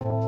Manosphere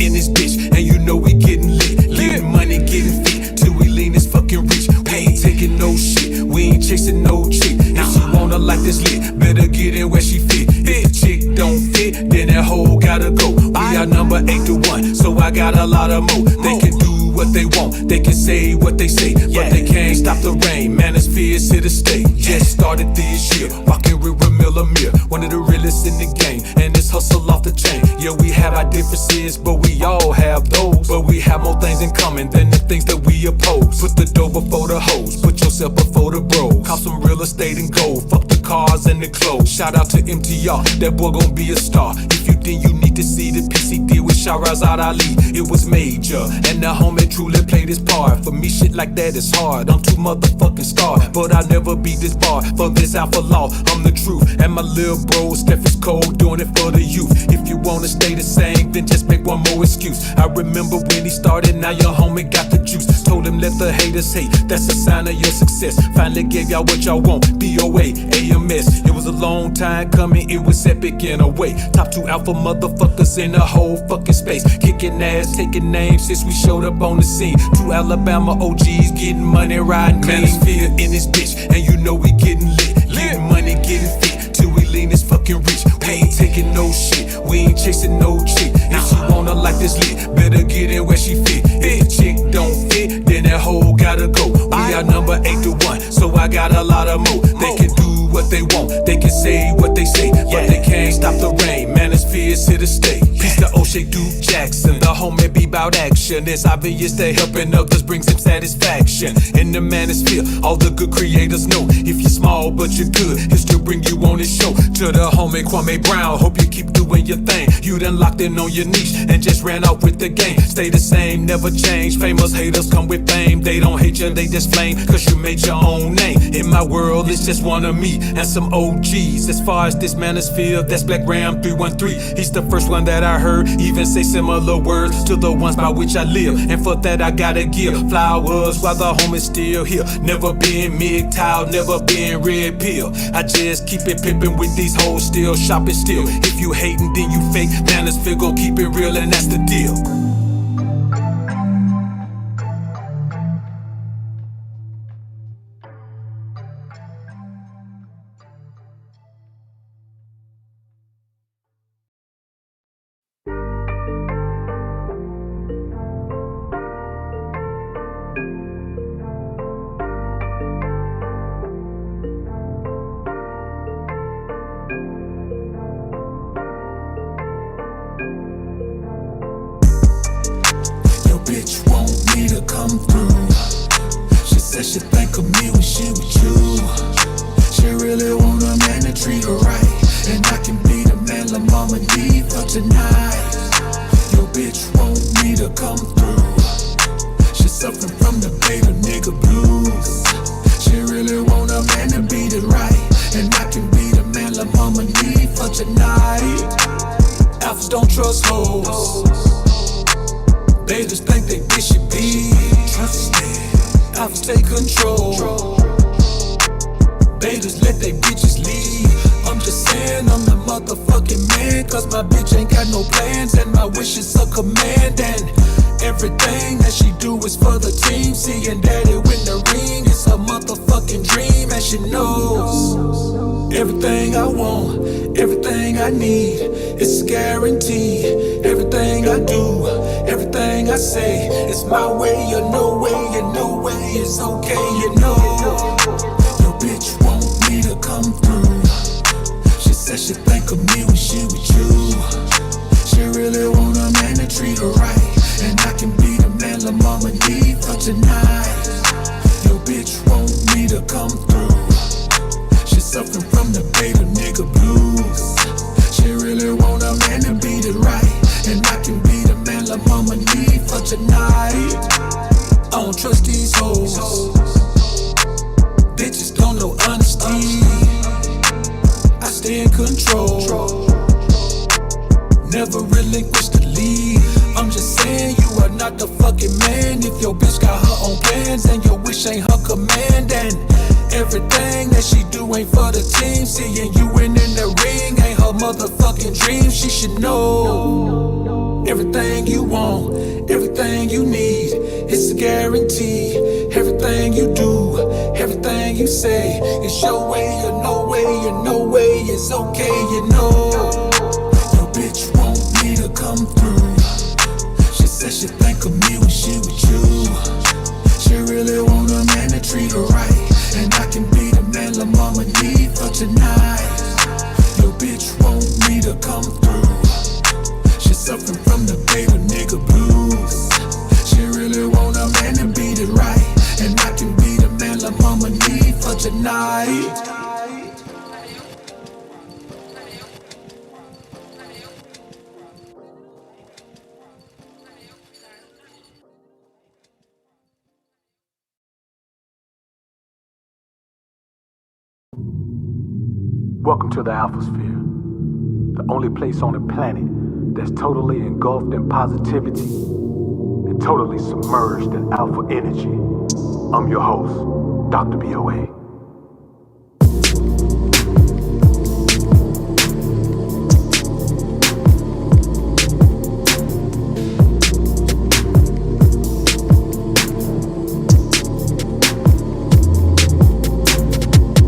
in this bitch, and you know we getting lit. Getting money, getting fit, till we lean this fucking rich. We ain't taking no shit, we ain't chasing no chick. If she wanna like this lit, better get in where she fit. If the chick don't fit, then that hoe gotta go. We are number 8 to 1, so I got a lot of more. They can do what they want, they can say what they say, but they can't stop the rain. Manosphere is here to stay. Just started this year, rockin' with Ramil Amir, one of the realest in the game, and it's hustle off the chain. Yeah, we have our differences, but we all have those. But we have more things in common than the things that we oppose. Put the dough before the hoes, put yourself before the bros. Cop some real estate and gold, fuck the cars and the clothes. Shout out to MTR, that boy gon' be a star. If you think you need to see the PC deal with Shahrazad Ali, it was major, and the homie truly played his part. For me, shit like that is hard. I'm too motherfucking scarred, but I'll never be this bar. For this alpha law, I'm the truth. And my little bro, Steph is cold, doing it for the youth. If you wanna stay the same, then just make one more excuse. I remember when he started, now your homie got the juice. Told him let the haters hate, that's a sign of your success. Finally gave y'all what y'all want, BOA, AMS. It was a long time coming, it was epic in a way. Top 2 alpha motherfuckers in the whole fucking space. Kicking ass, taking names since we showed up on the scene. 2 Alabama OGs getting money, riding clean. Manosphere in this bitch, and you know we getting lit. Getting money, getting fit, till we lean this fucking rich. We ain't taking no shit, we ain't chasing no chick. If she wanna like this lit, better get in where she fit. If the chick don't fit, then that hoe gotta go. We are number 8 to 1, so I got a lot of more. They can do what they want, they can say what they say, but they can't stop the rain. Manosphere is here to stay. Peace to O'Shea Duke Jackson, the homie be bout action. It's obvious that helping others brings him satisfaction. In the Manosphere, all the good creators know, if you're small but you're good, he'll still bring you on his show. To the homie Kwame Brown, hope you keep doing your thing. You done locked in on your niche and just ran off with the game. Stay the same, never change. Famous haters come with fame. They don't hate you, they just flame, cause you made your own name. In my world, it's just one of me and some OGs. As far as this Manosphere, that's Black Ram 313. He's the first one that I heard even say similar words to the ones by which I live, and for that I gotta give flowers while the homie's still here. Never been MGTOW, never been red pill. I just keep it pimpin' with these hoes, still shopping still. If you hatin', then you fake. Manosphere gon' keep it real, and that's the deal. Bitch want me to come through. She said she think of me when she with you. She really want a man to treat her right, and I can be the man la mama need for tonight. Your bitch want me to come through. She suffering from the beta nigga blues. She really want a man to beat it right, and I can be the man la mama need for tonight. Alphas don't trust hoes. Betas think they bitch should be trusted. Alphas take control. Betas let they bitches lead. I'm just saying I'm the motherfucking man, cause my bitch ain't got no plans, and my wishes a command. And everything that she do is for the team. Seeing daddy win the ring is a motherfucking dream, and she knows everything I want, everything I need, it's guaranteed. Everything I do, everything I say, it's my way or no way, and no way is okay, you know. Your bitch want me to come through. She said she think of me when she with you. She really want a man to treat her right, and I can be the man la mama need for tonight. Your bitch want me to come through. She suffering from the beta nigga blues. She really want a man to beat it right, and I can be the man la mama need for tonight. I don't trust these hoes. Bitches don't know honesty. I stay in control, never relinquish the lead. I'm just saying you are not the fucking man if your bitch got push ain't her commanding. Everything that she do ain't for the team. Seeing you in the ring ain't her motherfucking dream. She should know everything you want, everything you need, it's a guarantee. Everything you do, everything you say, it's your way or no way, or no way, it's okay, you know. Your bitch want me to come through. She said she think of me when she with you. She really want a man to treat her right, and I can be the man la mama need for tonight. Your bitch want me to come through. She suffering from the baby nigga blues. She really want a man to beat it right, and I can be the man la mama need for tonight. Welcome to the Alphasphere, the only place on the planet that's totally engulfed in positivity and totally submerged in alpha energy. I'm your host, Dr. BOA.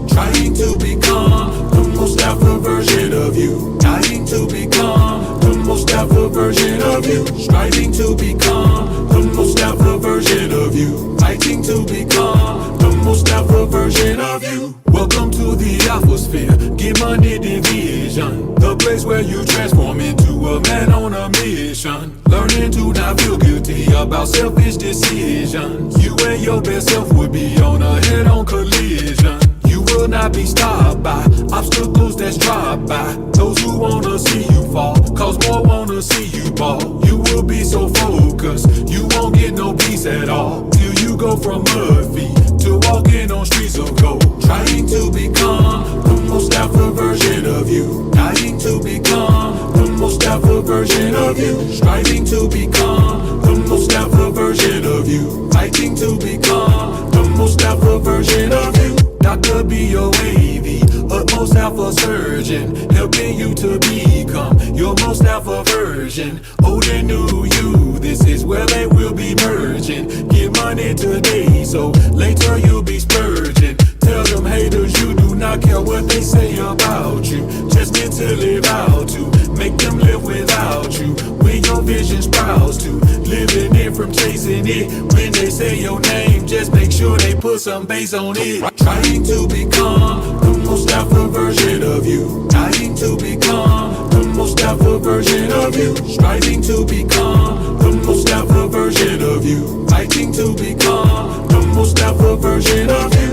Trying to become the most alpha version of you. Dying to become the most alpha version of you. Striving to become the most alpha version of you. Fighting to become the most alpha version of you. Welcome to the Alphasphere. Get money division. The place where you transform into a man on a mission. Learning to not feel guilty about selfish decisions. You and your best self would be on a head-on collision. You will not be stopped by obstacles that's dropped by those who wanna see you fall, cause more wanna see you ball. You will be so focused, you won't get no peace at all, till you go from mud feet to walking on streets of gold. Trying to become the most alpha version of you. Dying to become the most alpha version of you. Striving to become the most alpha version of you. Fighting to become the most alpha version of you. Dr. BOA, the utmost alpha surgeon, helping you to become your most alpha version. Old and new you, this is where they will be merging. Get money today, so later you'll be splurging. Tell them haters you do not care what they say about you. Just mentally vow to make them live without you. When your vision sprouts to living it from chasing it. When they say your name, just make sure they put some bass on it. Trying to become the most alpha version of you. Dying to become the most alpha version of you. Striving to become the most alpha version of you. Fighting to become the most alpha version of you.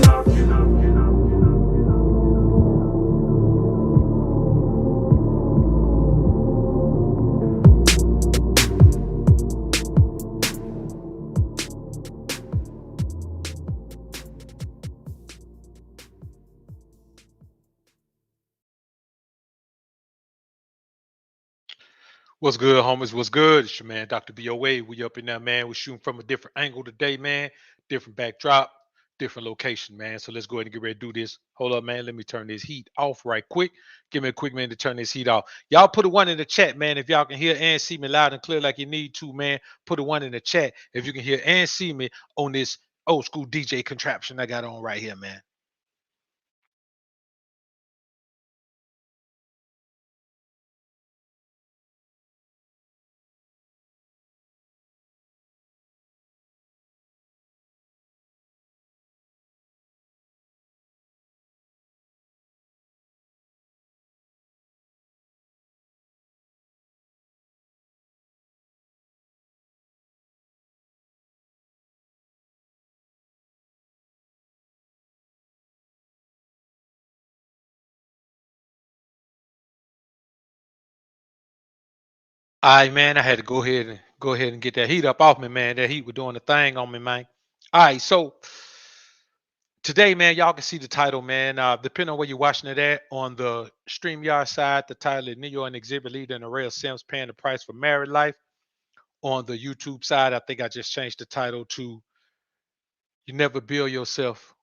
What's good, homies? What's good? It's your man, Dr. BOA. We up in there, man. We're shooting from a different angle today, man. Different backdrop, different location, man. So let's go ahead and get ready to do this. Hold up, man. Let me turn this heat off right quick. Give me a quick minute to turn this heat off. Y'all put a one in the chat, man. If y'all can hear and see me loud and clear like you need to, man, put a one in the chat. If you can hear and see me on this old school DJ contraption I got on right here, man. All right, man. I had to go ahead and get that heat up off me, man. That heat was doing the thing on me, man. All right, so today, man, y'all can see the title, man. Depending on where you're watching it at, on the StreamYard side, the title is Neo and Exhibit Leader and Array of Sims paying the price for married life. On the YouTube side, I think I just changed the title to You never build yourself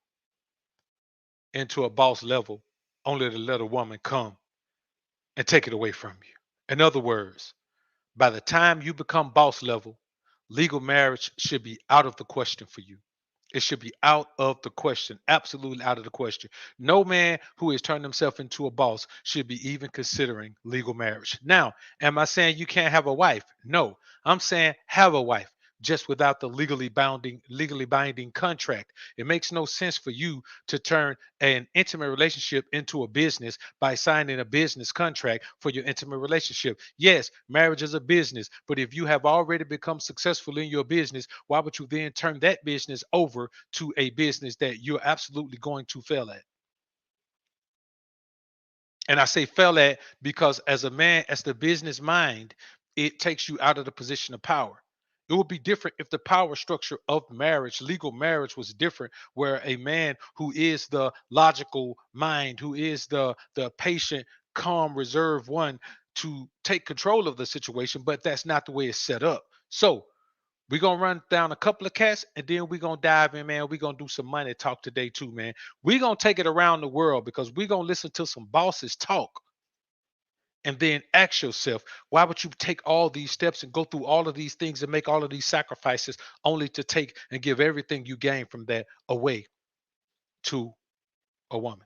into a boss level only to let a woman come and take it away from you. In other words, by the time you become boss level, legal marriage should be out of the question for you. It should be out of the question, absolutely out of the question. No man who has turned himself into a boss should be even considering legal marriage. Now, am I saying you can't have a wife? No, I'm saying have a wife, just without the legally binding contract. It makes no sense for you to turn an intimate relationship into a business by signing a business contract for your intimate relationship. Yes, marriage is a business, but if you have already become successful in your business, why would you then turn that business over to a business that you're absolutely going to fail at? And I say fail at because as a man, as the business mind, it takes you out of the position of power. It would be different if the power structure of marriage, legal marriage, was different, where a man who is the logical mind, who is the patient, calm, reserved one to take control of the situation, but that's not the way it's set up. So we're gonna run down a couple of cats and then we're gonna dive in, man. We're gonna do some money talk today, too, man. We're gonna take it around the world because we're gonna listen to some bosses talk and then ask yourself, why would you take all these steps and go through all of these things and make all of these sacrifices only to take and give everything you gain from that away to a woman?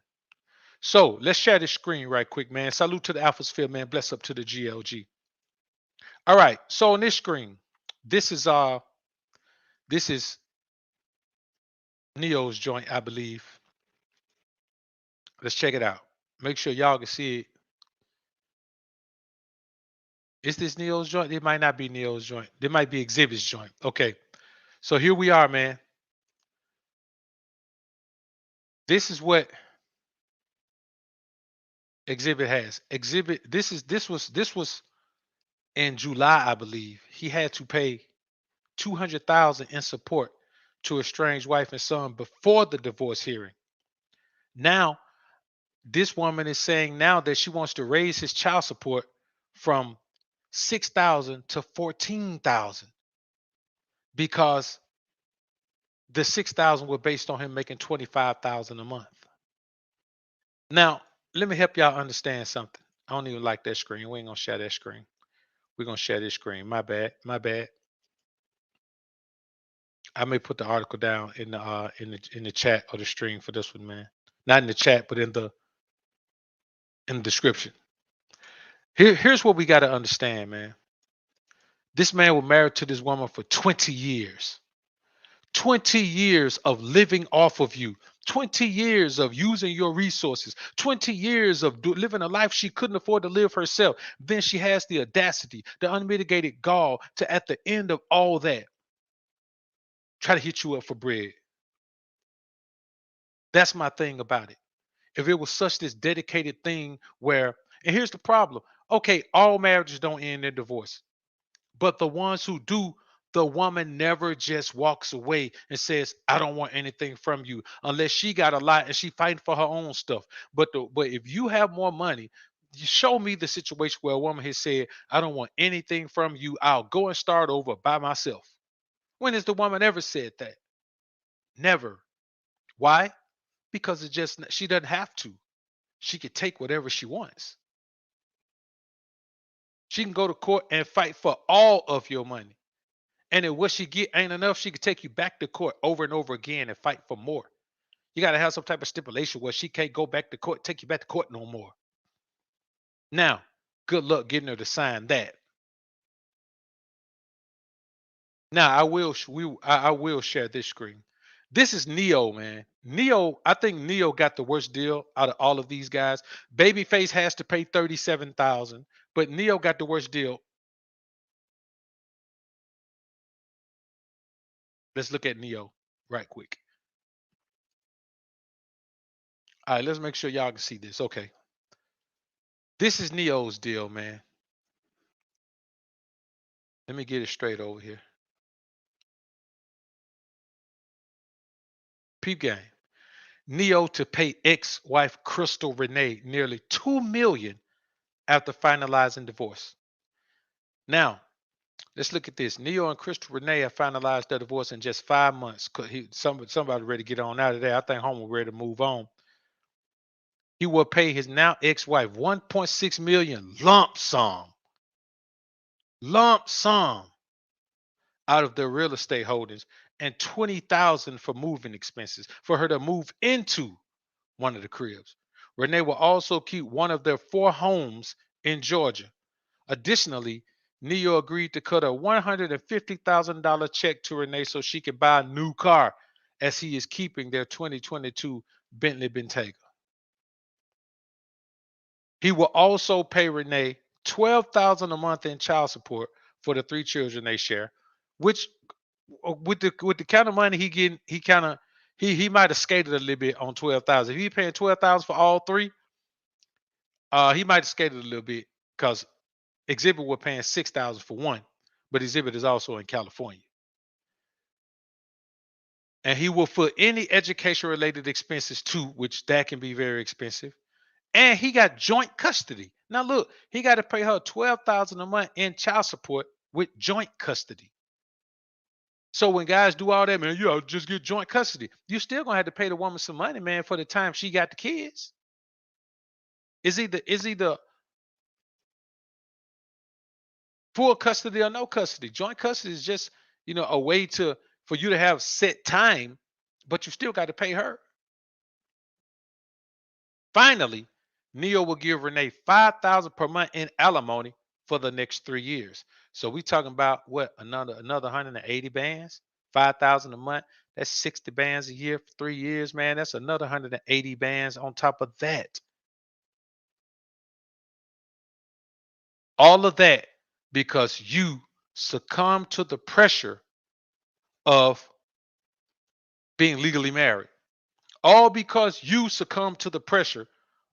So let's share this screen right quick, man. Salute to the Alphasphere, man. Bless up to the GLG. All right. So on this screen, this is this is Neo's joint, I believe. Let's check it out. Make sure y'all can see it. Is this Neo's joint? It might not be Neo's joint. It might be Exhibit's joint. Okay. So here we are, man. This is what Exhibit has. Exhibit, this was in July, I believe. He had to pay 200,000 in support to estranged wife and son before the divorce hearing. Now, this woman is saying now that she wants to raise his child support from 6,000 to 14,000 because the 6,000 were based on him making 25,000 a month. Now, let me help y'all understand something. I don't even like that screen. We ain't gonna share that screen. We're gonna share this screen. My bad. My bad. I may put the article down in the chat or the stream for this one, man. Not in the chat, but in the description. Here's what we got to understand, man. This man was married to this woman for 20 years. 20 years of living off of you. 20 years of using your resources. 20 years of living a life she couldn't afford to live herself. Then she has the audacity, the unmitigated gall to, at the end of all that, try to hit you up for bread. That's my thing about it. If it was such this dedicated thing where, and here's the problem. Okay, all marriages don't end in divorce. But the ones who do, the woman never just walks away and says, I don't want anything from you, unless she got a lot and she fighting for her own stuff. But if you have more money, you show me the situation where a woman has said, I don't want anything from you. I'll go and start over by myself. When has the woman ever said that? Never. Why? Because she doesn't have to. She could take whatever she wants. She can go to court and fight for all of your money. And if what she get ain't enough, she could take you back to court over and over again and fight for more. You got to have some type of stipulation where she can't go back to court, take you back to court no more. Now, good luck getting her to sign that. Now, I will share this screen. This is Neo, man. Neo, I think Neo got the worst deal out of all of these guys. Babyface has to pay 37,000, but Neo got the worst deal. Let's look at Neo right quick. All right, let's make sure y'all can see this. Okay. This is Neo's deal, man. Let me get it straight over here. Peep game. Neo to pay ex-wife Crystal Renee nearly $2 million after finalizing divorce. Now, Let's look at this. Neo and Crystal Renee have finalized their divorce in just 5 months. Somebody ready to get on out of there. I think Homer ready to move on. He will pay his now ex-wife $1.6 million lump sum out of their real estate holdings and $20,000 for moving expenses for her to move into one of the cribs. Renee will also keep one of their 4 homes in Georgia. Additionally, Neo agreed to cut a $150,000 check to Renee so she could buy a new car, as he is keeping their 2022 Bentley Bentayga. He will also pay Renee $12,000 a month in child support for the 3 children they share, which with the kind of money he getting, he might have skated a little bit on $12,000. If he paying $12,000 for all 3, he might have skated a little bit because Exhibit was paying $6,000 for one, but Exhibit is also in California. And he will foot any education-related expenses too, which that can be very expensive. And he got joint custody. Now look, he got to pay her $12,000 a month in child support with joint custody. So when guys do all that, man, you just get joint custody. You still gonna have to pay the woman some money, man, for the time she got the kids. Is either full custody or no custody. Joint custody is just, a way for you to have set time, but you still got to pay her. Finally, Neo will give Renee $5,000 per month in alimony for the next 3 years. So we talking about what, another 180 bands, $5,000 a month. That's 60 bands a year for 3 years, man. That's another 180 bands on top of that. All of that because you succumb to the pressure of being legally married. All because you succumb to the pressure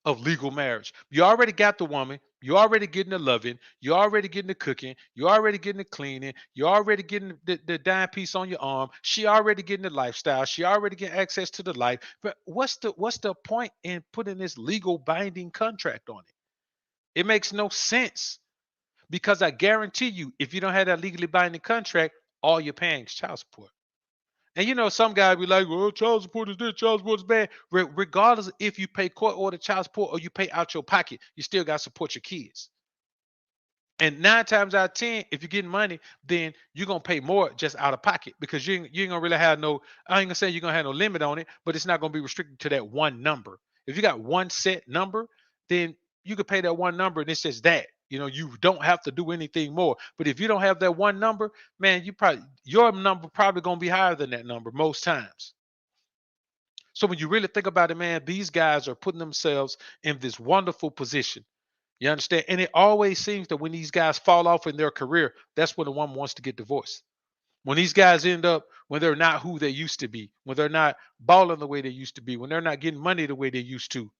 of legal marriage. You already got the woman. You're already getting the loving. You're already getting the cooking. You're already getting the cleaning. You're already getting the dime piece on your arm. She already getting the lifestyle. She already getting access to the life. But what's the point in putting this legal binding contract on it? It makes no sense. Because I guarantee you, if you don't have that legally binding contract, all you're paying is child support. And some guy be like, well, child support is this, child support is bad. Regardless of if you pay court order child support or you pay out your pocket, you still got to support your kids. And 9 times out of 10, if you're getting money, then you're going to pay more just out of pocket because you ain't going to really have no, I ain't going to say you're going to have no limit on it, but it's not going to be restricted to that one number. If you got one set number, then you could pay that one number and it's just that. You don't have to do anything more. But if you don't have that one number, man, your number probably going to be higher than that number most times. So when you really think about it, man, these guys are putting themselves in this wonderful position. You understand? And it always seems that when these guys fall off in their career, that's when the woman wants to get divorced. When these guys end up, when they're not who they used to be, when they're not balling the way they used to be, when they're not getting money the way they used to,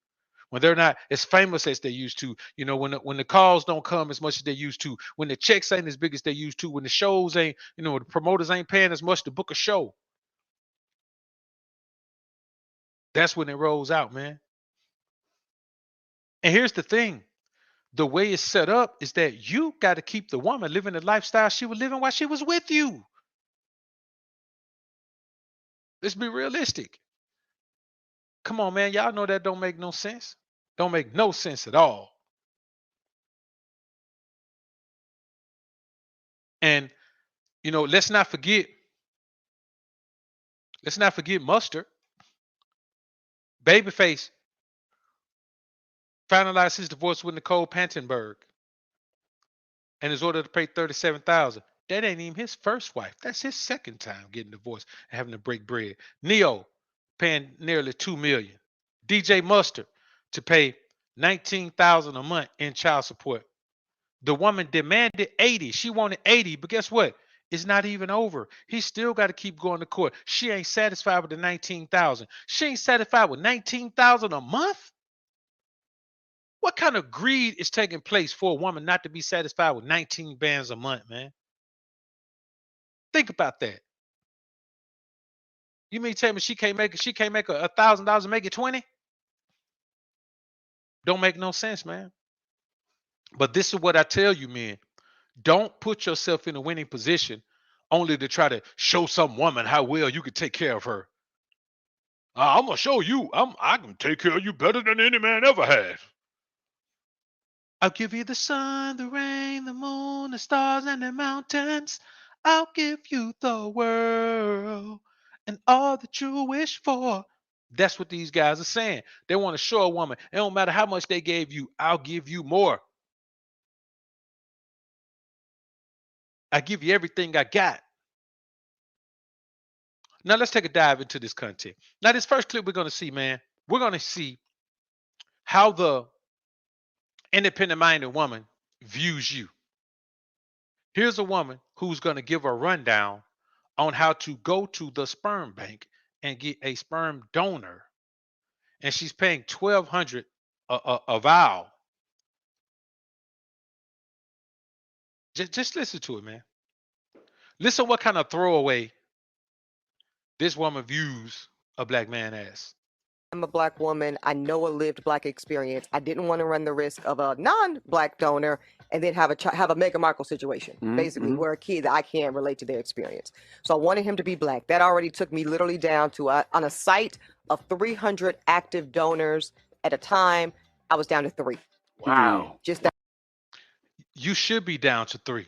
when they're not as famous as they used to, when the calls don't come as much as they used to, when the checks ain't as big as they used to, when the shows ain't, the promoters ain't paying as much to book a show. That's when it rolls out, man. And here's the thing. The way it's set up is that you got to keep the woman living the lifestyle she was living while she was with you. Let's be realistic. Come on, man. Y'all know that don't make no sense. Don't make no sense at all. And let's not forget Mustard. Babyface finalized his divorce with Nicole Pantenberg and is ordered to pay $37,000. That ain't even his first wife. That's his second time getting divorced and having to break bread. Neo paying nearly $2 million. DJ Mustard to pay $19,000 a month in child support. The woman demanded 80. She wanted 80, but guess what? It's not even over. He still got to keep going to court. She ain't satisfied with the $19,000. She ain't satisfied with $19,000 a month. What kind of greed is taking place for a woman not to be satisfied with 19 bands a month, man? Think about that. You mean tell me she can't make $1,000 and make it 20? Don't make no sense, man. But this is what I tell you, men. Don't put yourself in a winning position only to try to show some woman how well you can take care of her. I'm gonna show you. I can take care of you better than any man ever has. I'll give you the sun, the rain, the moon, the stars, and the mountains. I'll give you the world and all that you wish for. That's what these guys are saying. They want to show a woman. It don't matter how much they gave you. I'll give you more. I give you everything I got. Now let's take a dive into this content. Now this first clip we're going to see, man, we're going to see how the independent-minded woman views you. Here's a woman who's going to give a rundown on how to go to the sperm bank and get a sperm donor, and she's paying $1,200 a vow. Just listen to it, man. Listen what kind of throwaway this woman views a black man as. I'm a black woman. I know a lived black experience. I didn't want to run the risk of a non-black donor and then have a Meghan Markle situation, basically, where a kid that I can't relate to their experience. So I wanted him to be black. That already took me literally down to on a site of 300 active donors at a time. I was down to 3. Wow. Just that. You should be down to 3,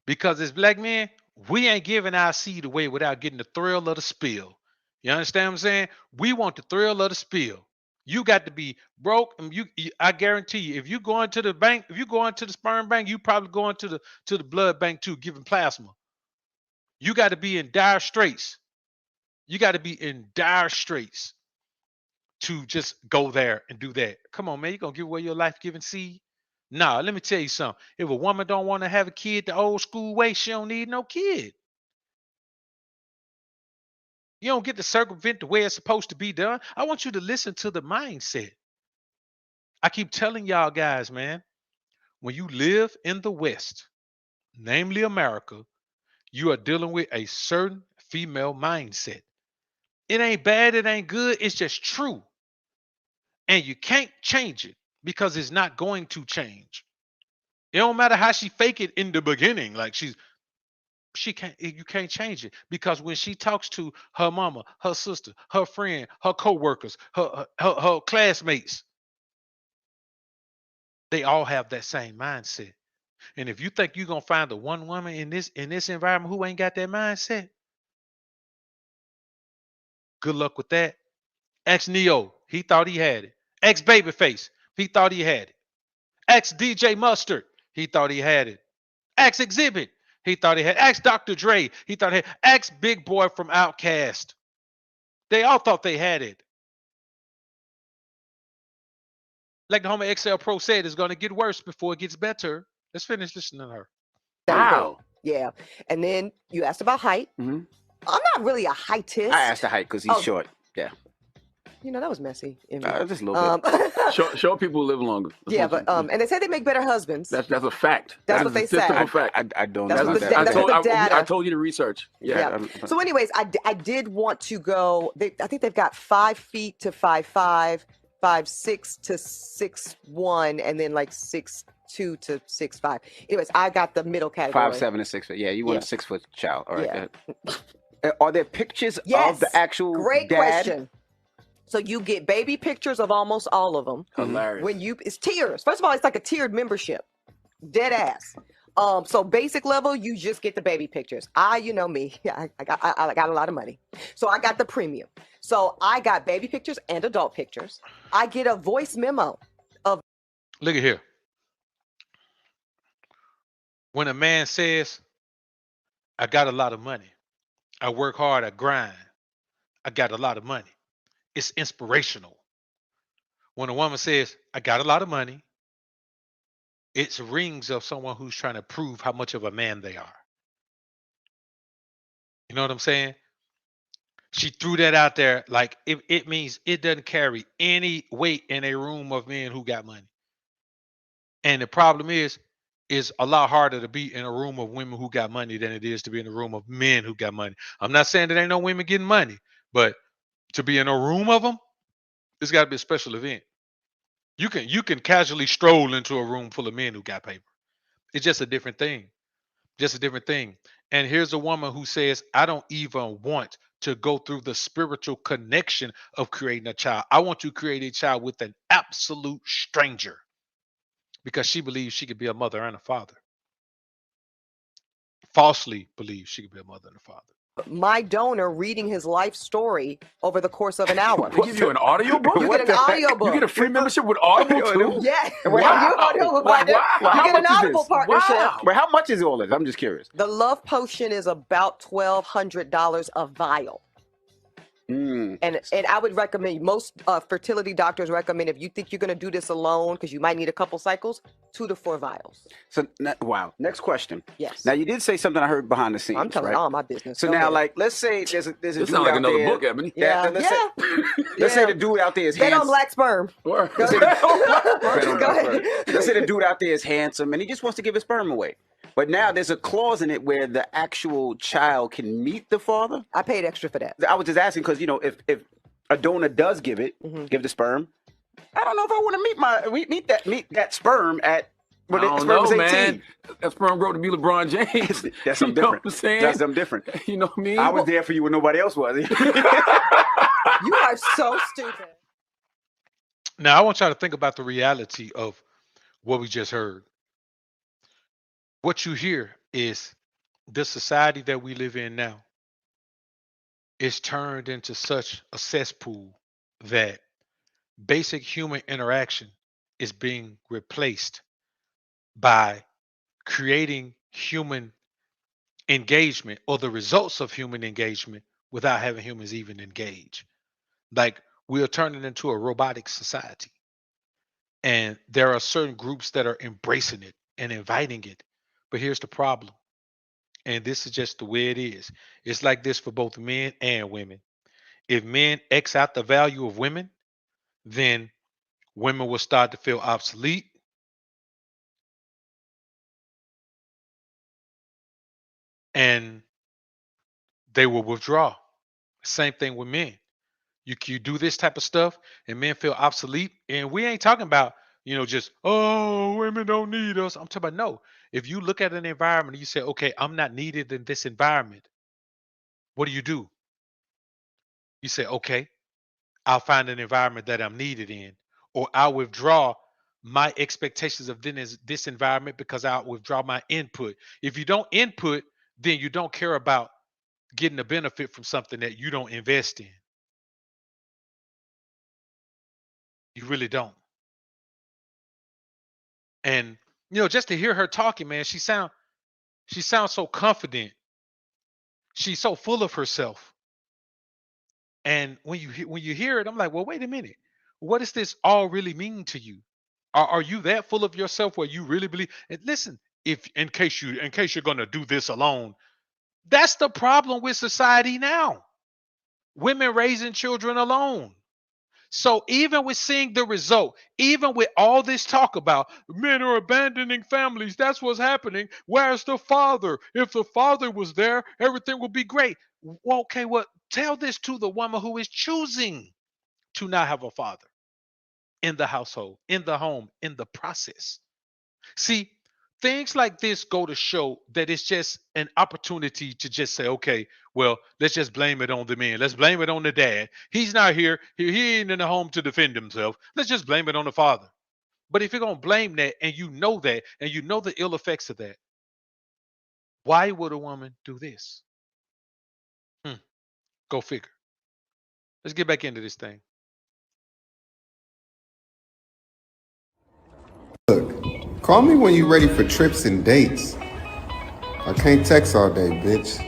because as black men, we ain't giving our seed away without getting the thrill of the spill. You understand what I'm saying? We want the thrill of the spill. You got to be broke, and I guarantee you, if you go into the bank, if you go into the sperm bank, you probably going to the blood bank too, giving plasma. You got to be in dire straits. You got to be in dire straits to just go there and do that. Come on, man, you gonna give away your life-giving seed? Nah, let me tell you something. If a woman don't want to have a kid the old school way, she don't need no kid. You don't get to circumvent the way it's supposed to be done. I want you to listen to the mindset. I keep telling y'all guys, man, when you live in the West, namely America, you are dealing with a certain female mindset. It ain't bad, it ain't good, it's just true. And you can't change it because it's not going to change. It don't matter how she fake it in the beginning, like you can't change it, because when she talks to her mama, her sister, her friend, her co-workers, her classmates, they all have that same mindset. And if you think you're gonna find the one woman in this environment who ain't got that mindset, good luck with that. Ex Neo, he thought he had it. Ex Babyface, he thought he had it. Ex DJ Mustard, he thought he had it. Ex Exhibit, he thought he had. Ex Dr. Dre, he thought he had. Ex Big Boy from Outkast, they all thought they had it. Like the homie XL Pro said, it's going to get worse before it gets better. Let's finish listening to her. Wow. Yeah. And then you asked about height. I'm not really a heightist. I asked the height because he's short. Yeah. You know, that was messy. Just a little bit. Short people live longer. Yeah, but and they say they make better husbands. That's a fact. That's what they say. Fact. I don't That's know what that. the data. I told you the research. Yeah. So anyways, I did want to go. I think they've got 5 feet to 5'5", 5'6" to 6'1", and then like 6'2" to 6'5". Anyways, I got the middle category. 5'7" and 6 foot. Yeah, you want a 6 foot child. All right. Yeah. Are there pictures of the actual Great dad? question. So you get baby pictures of almost all of them. Hilarious. It's tiers. First of all, it's like a tiered membership. Dead ass. So basic level, you just get the baby pictures. You know me, I got a lot of money. So I got the premium. So I got baby pictures and adult pictures. I get a voice memo of. Look at here. When a man says, I got a lot of money, I work hard, I grind, I got a lot of money, it's inspirational. When a woman says, I got a lot of money, it's rings of someone who's trying to prove how much of a man they are. You know what I'm saying? She threw that out there like it means it doesn't carry any weight in a room of men who got money. And the problem is a lot harder to be in a room of women who got money than it is to be in a room of men who got money. I'm not saying there ain't no women getting money, but to be in a room of them, it's got to be a special event. You can casually stroll into a room full of men who got paper, It's just a different thing. Just a different thing. And here's a woman who says, I don't even want to go through the spiritual connection of creating a child. I want to create a child with an absolute stranger because she believes she could be a mother and a father. Falsely believes she could be a mother and a father. My donor reading his life story over the course of an hour. They give you an audio book? You get an audio book. You get a free membership with Audible too? Yeah. Wow. You get an Audible partnership. Wow. But how much is all this? I'm just curious. The Love Potion is about $1,200 a vial. And I would recommend, most fertility doctors recommend, if you think you're going to do this alone, because you might need a couple cycles, 2 to 4 vials. So, wow. Next question. Yes. Now, you did say something I heard behind the scenes. I'm telling right? all my business. So Go now, ahead. like, let's say there's a This dude sounds like out another there. book, Ebony. Yeah. Let's say the dude out there is Bet on handsome. black sperm. Word. Let's say Go ahead. let's say the dude out there is handsome and he just wants to give his sperm away. But now there's a clause in it where the actual child can meet the father. I paid extra for that. I was just asking because, you know, if a donor does give it, give the sperm, I don't know if I want to meet that sperm at when I the don't sperm was know, 18. man. That sperm grow to be LeBron James. That's something You know different. what I'm saying? That's something different. You know what I mean? I was there for you when nobody else was. You are so stupid. Now, I want y'all to think about the reality of what we just heard. What you hear is the society that we live in now is turned into such a cesspool that basic human interaction is being replaced by creating human engagement or the results of human engagement without having humans even engage. Like, we are turning into a robotic society. And there are certain groups that are embracing it and inviting it. But here's the problem. And this is just the way it is. It's like this for both men and women. If men X out the value of women, then women will start to feel obsolete. And they will withdraw. Same thing with men. You do this type of stuff and men feel obsolete. And we ain't talking about, just, oh, women don't need us. I'm talking about, no. If you look at an environment and you say, okay, I'm not needed in this environment, what do? You say, okay, I'll find an environment that I'm needed in, or I'll withdraw my expectations of this environment because I'll withdraw my input. If you don't input, then you don't care about getting a benefit from something that you don't invest in. You really don't. And just to hear her talking, man, she sounds so confident. She's so full of herself. And when you hear it, I'm like, well, wait a minute. What does this all really mean to you? Are you that full of yourself where you really believe? And listen, if in case you're gonna do this alone, that's the problem with society now. Women raising children alone. So even with seeing the result, even with all this talk about men are abandoning families, that's what's happening. Where's the father? If the father was there, everything would be great. Well, okay, well, tell this to the woman who is choosing to not have a father in the household, in the home, in the process. See, things like this go to show that it's just an opportunity to just say, okay, well, let's just blame it on the men. Let's blame it on the dad. He's not here. He ain't in the home to defend himself. Let's just blame it on the father. But if you're going to blame that and you know that and you know the ill effects of that, why would a woman do this? Go figure. Let's get back into this thing. Look, call me when you're ready for trips and dates. I can't text all day, bitch.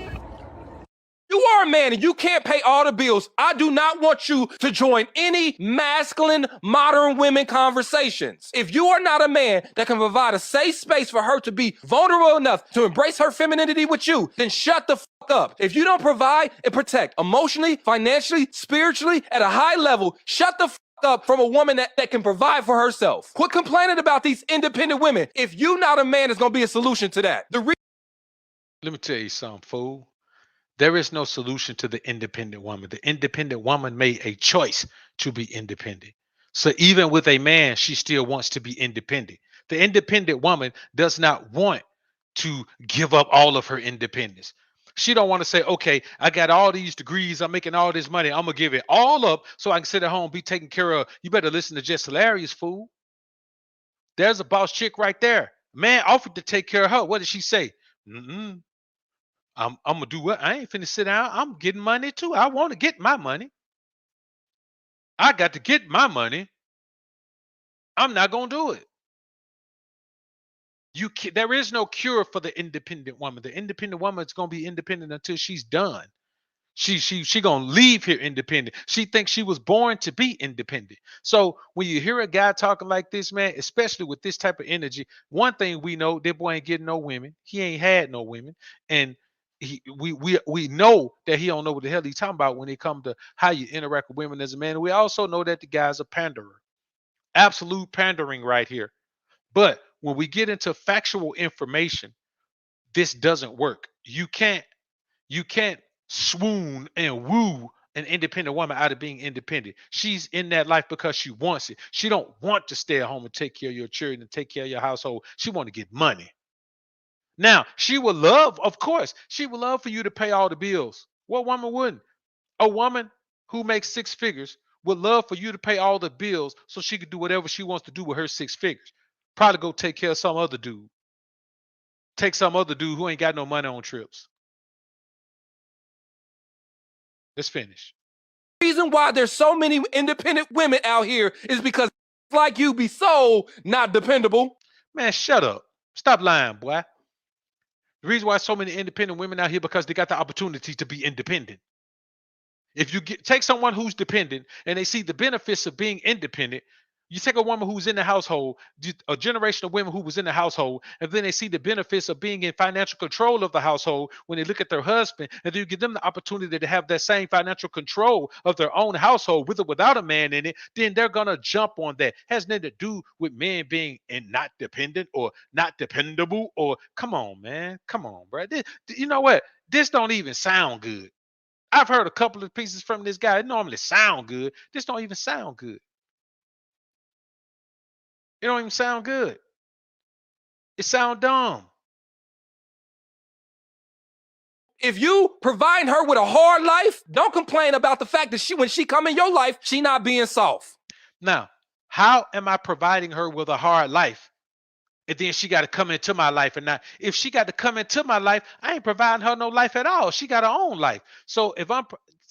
You are a man and you can't pay all the bills. I do not want you to join any masculine modern women conversations. If you are not a man that can provide a safe space for her to be vulnerable enough to embrace her femininity with you, then shut the fuck up. If you don't provide and protect emotionally, financially, spiritually, at a high level, shut the fuck up from a woman that can provide for herself. Quit complaining about these independent women. If you not a man, it's going to be a solution to that. Let me tell you something, fool. There is no solution to the independent woman. The independent woman made a choice to be independent. So even with a man, she still wants to be independent. The independent woman does not want to give up all of her independence. She don't want to say, okay, I got all these degrees, I'm making all this money, I'm gonna give it all up so I can sit at home, be taken care of. You better listen to Jess Hilarious, fool. There's a boss chick right there. Man offered to take care of her. What did she say? I'm gonna do what? I ain't finna sit down. I'm getting money too. I want to get my money. I got to get my money. I'm not gonna do it. There is no cure for the independent woman. The independent woman is gonna be independent until she's done. She gonna leave here independent. She thinks she was born to be independent. So when you hear a guy talking like this, man, especially with this type of energy, one thing we know, that boy ain't getting no women. He ain't had no women, and we know that he don't know what the hell he's talking about when it comes to how you interact with women as a man. We also know that the guy's a panderer, absolute pandering right here. But when we get into factual information, this doesn't work. You can't swoon and woo an independent woman out of being independent. She's in that life because she wants it. She don't want to stay at home and take care of your children and take care of your household. She want to get money. Now, she would love, of course, she would love for you to pay all the bills. What woman wouldn't? A woman who makes 6 figures would love for you to pay all the bills so she could do whatever she wants to do with her 6 figures. Probably go take care of some other dude. Take some other dude who ain't got no money on trips. Let's finish. The reason why there's so many independent women out here is because like you be so not dependable. Man, shut up. Stop lying, boy. The reason why so many independent women out here because they got the opportunity to be independent. If you take someone who's dependent and they see the benefits of being independent, you take a woman who's in the household, a generation of women who was in the household, and then they see the benefits of being in financial control of the household when they look at their husband, and then you give them the opportunity to have that same financial control of their own household with or without a man in it, then they're going to jump on that. It has nothing to do with men being not dependent or not dependable or come on, man. Come on, bro. You know what? This don't even sound good. I've heard a couple of pieces from this guy. It normally sound good. This don't even sound good. It don't even sound good. It sound dumb. If you provide her with a hard life, don't complain about the fact that when she come in your life, she not being soft. Now, how am I providing her with a hard life? And then she got to come into my life. And now, if she got to come into my life, I ain't providing her no life at all. She got her own life. So if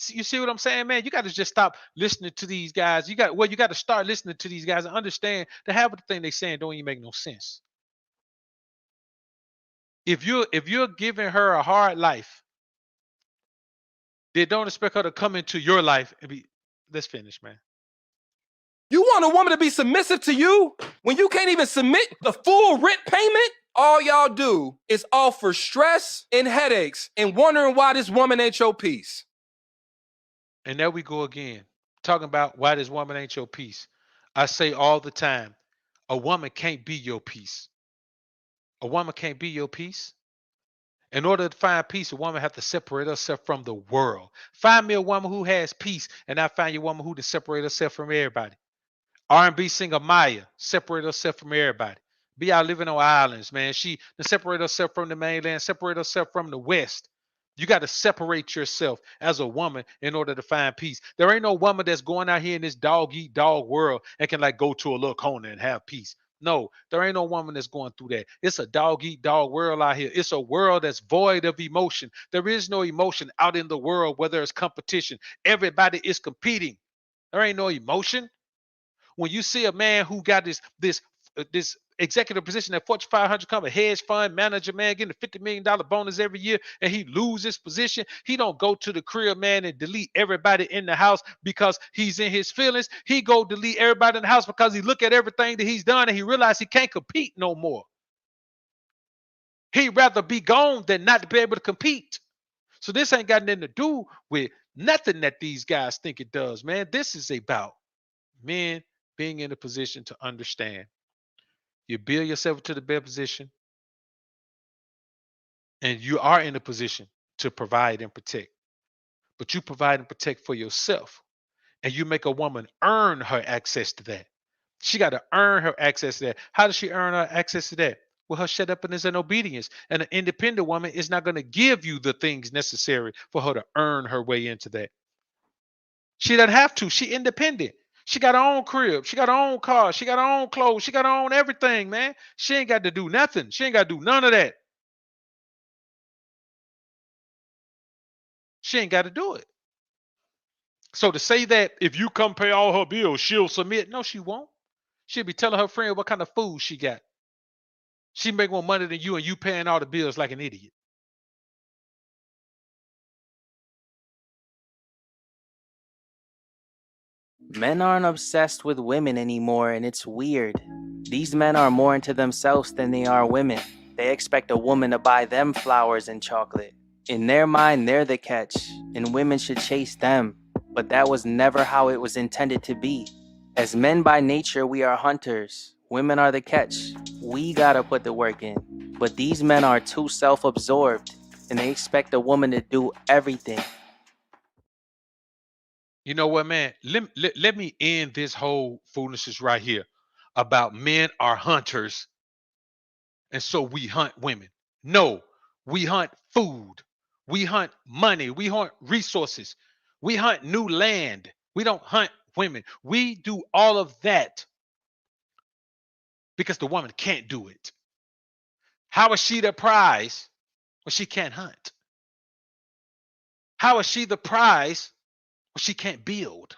you see what I'm saying, man? You got to just stop listening to these guys. You got to start listening to these guys and understand the half of the thing they saying don't even make no sense. If you're giving her a hard life, then don't expect her to come into your life and be. Let's finish, man. You want a woman to be submissive to you when you can't even submit the full rent payment? All y'all do is offer stress and headaches and wondering why this woman ain't your piece. And there we go again, talking about why this woman ain't your piece. I say all the time, a woman can't be your piece. A woman can't be your piece. In order to find peace, a woman has to separate herself from the world. Find me a woman who has peace, and I find you a woman who to separate herself from everybody. R&B singer Maya, separate herself from everybody. Be out living on islands, man. She to separate herself from the mainland, separate herself from the West. You got to separate yourself as a woman in order to find peace. There ain't no woman that's going out here in this dog-eat-dog world and can like go to a little corner and have peace. No, there ain't no woman that's going through that. It's a dog-eat-dog world out here. It's a world that's void of emotion. There is no emotion out in the world where there's competition. Everybody is competing. There ain't no emotion. When you see a man who got this executive position at Fortune 500 company, hedge fund manager, man, getting a $50 million bonus every year, and he loses his position, he don't go to the crib, man, and delete everybody in the house because he's in his feelings. He go delete everybody in the house because he look at everything that he's done and he realized he can't compete no more. He'd rather be gone than not to be able to compete. So this ain't got nothing to do with nothing that these guys think it does, man. This is about men being in a position to understand. You build yourself to the best position, and you are in a position to provide and protect. But you provide and protect for yourself, and you make a woman earn her access to that. She got to earn her access to that. How does she earn her access to that? With her shut upness and obedience. And an independent woman is not going to give you the things necessary for her to earn her way into that. She doesn't have to. She independent. She got her own crib. She got her own car. She got her own clothes. She got her own everything, man. She ain't got to do nothing. She ain't got to do none of that. She ain't got to do it. So to say that if you come pay all her bills, she'll submit. No, she won't. She'll be telling her friend what kind of food she got. She make more money than you and you paying all the bills like an idiot. Men aren't obsessed with women anymore, and it's weird. These men are more into themselves than they are women. They expect a woman to buy them flowers and chocolate. In their mind, they're the catch, and women should chase them. But that was never how it was intended to be. As men by nature, we are hunters. Women are the catch. We gotta put the work in. But these men are too self-absorbed, and they expect a woman to do everything. You know what, man? Let me end this whole foolishness right here about men are hunters, and so we hunt women. No, we hunt food. We hunt money. We hunt resources. We hunt new land. We don't hunt women. We do all of that because the woman can't do it. How is she the prize when she can't hunt? How is she the prize when she can't build?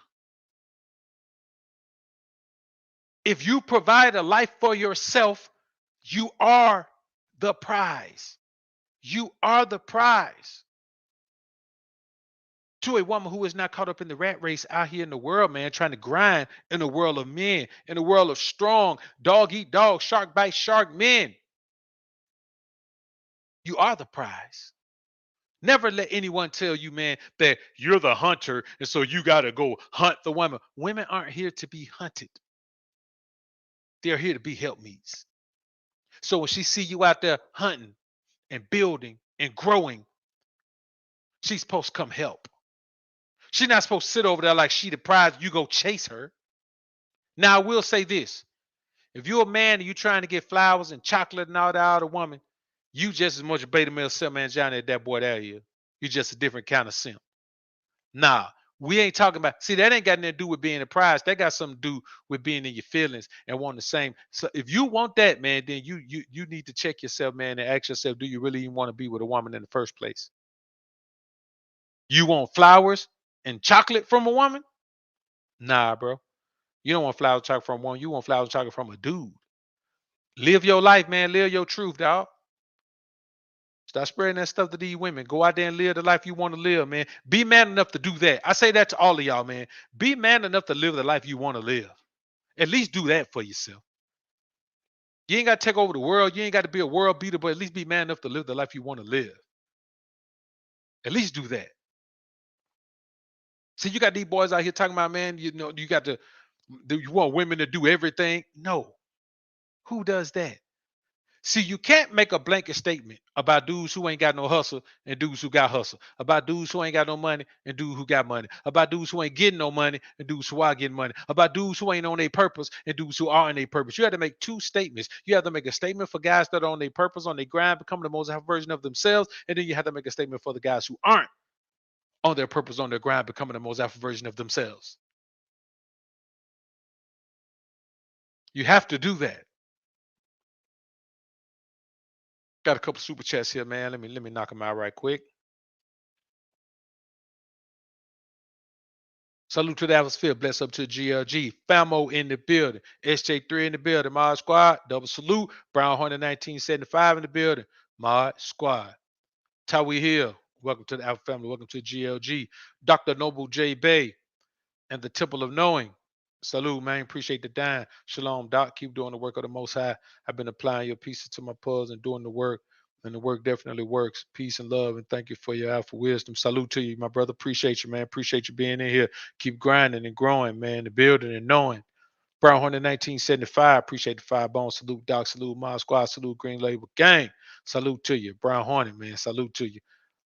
If you provide a life for yourself, you are the prize. You are the prize. To a woman who is not caught up in the rat race out here in the world, man, trying to grind in a world of men, in a world of strong, dog eat dog, shark bite shark men. You are the prize. Never let anyone tell you, man, that you're the hunter and so you got to go hunt the woman. Women aren't here to be hunted. They're here to be helpmeets. So when she see you out there hunting and building and growing, she's supposed to come help. She's not supposed to sit over there like she the prize. You go chase her. Now, I will say this. If you're a man and you're trying to get flowers and chocolate and all that out of a woman, you just as much a beta male simp man Johnny as that boy there is. You're just a different kind of simp. Nah, we ain't talking about, see, that ain't got nothing to do with being a prize. That got something to do with being in your feelings and wanting the same. So if you want that, man, then you need to check yourself, man, and ask yourself, do you really even want to be with a woman in the first place? You want flowers and chocolate from a woman? Nah, bro. You don't want flowers and chocolate from a woman. You want flowers and chocolate from a dude. Live your life, man. Live your truth, dog. Stop spreading that stuff to these women. Go out there and live the life you want to live, man. Be man enough to do that. I say that to all of y'all, man. Be man enough to live the life you want to live. At least do that for yourself. You ain't got to take over the world. You ain't got to be a world beater, but at least be man enough to live the life you want to live. At least do that. See, you got these boys out here talking about, man, you know, you want women to do everything. No. Who does that? See, you can't make a blanket statement about dudes who ain't got no hustle and dudes who got hustle, about dudes who ain't got no money and dudes who got money, about dudes who ain't getting no money and dudes who are getting money, about dudes who ain't on their purpose and dudes who are on their purpose. You have to make two statements. You have to make a statement for guys that are on their purpose, on their grind, becoming the most alpha version of themselves, and then you have to make a statement for the guys who aren't on their purpose, on their grind, becoming the most alpha version of themselves. You have to do that. Got a couple super chats here, man. Let me knock them out right quick. Salute to the atmosphere. Bless up to GLG. Famo in the building. SJ3 in the building. Mod Squad. Double salute. Brown Hornet 1975 in the building. Mod Squad. Tawi Hill. Welcome to the Alpha family. Welcome to GLG. Dr. Noble J. Bay and the Temple of Knowing. Salute, man. Appreciate the dime. Shalom, Doc. Keep doing the work of the Most High. I've been applying your pieces to my puzzles and doing the work, and the work definitely works. Peace and love, and thank you for your alpha wisdom. Salute to you, my brother. Appreciate you, man. Appreciate you being in here. Keep grinding and growing, man. The building and knowing. Brown Hornet 1975. Appreciate the 5 bones. Salute, Doc. Salute, Mod Squad. Salute, Green Label Gang. Salute to you. Brown Hornet, man. Salute to you.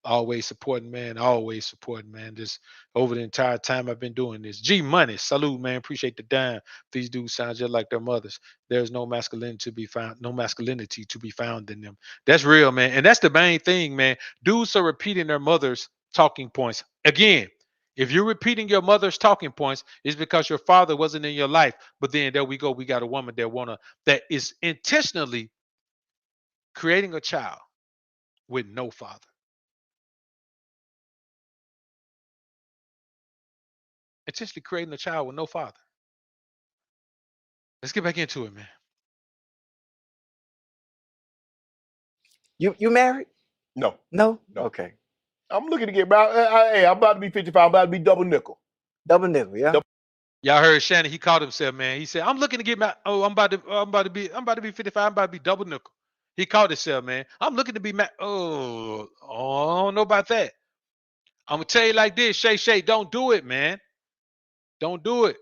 Always supporting, man. Always supporting, man. Just over the entire time I've been doing this. G Money, salute, man. Appreciate the dime. These dudes sound just like their mothers. There's no masculinity to be found, in them. That's real, man. And that's the main thing, man. Dudes are repeating their mother's talking points. Again, if you're repeating your mother's talking points, it's because your father wasn't in your life. But then there we go. We got a woman that is intentionally creating a child with no father. Intentionally creating a child with no father. Let's get back into it, man. You married? No. No? No. Okay. I'm looking to get about. Hey, I'm about to be 55. I'm about to be double nickel. Double nickel, yeah. Y'all heard Shannon? He called himself, man. He said, "I'm looking to get my. Oh, I'm about to be 55. I'm about to be double nickel." He called himself, man. I'm looking to be Oh, I don't know about that. I'm gonna tell you like this, Shay. Don't do it, man. Don't do it.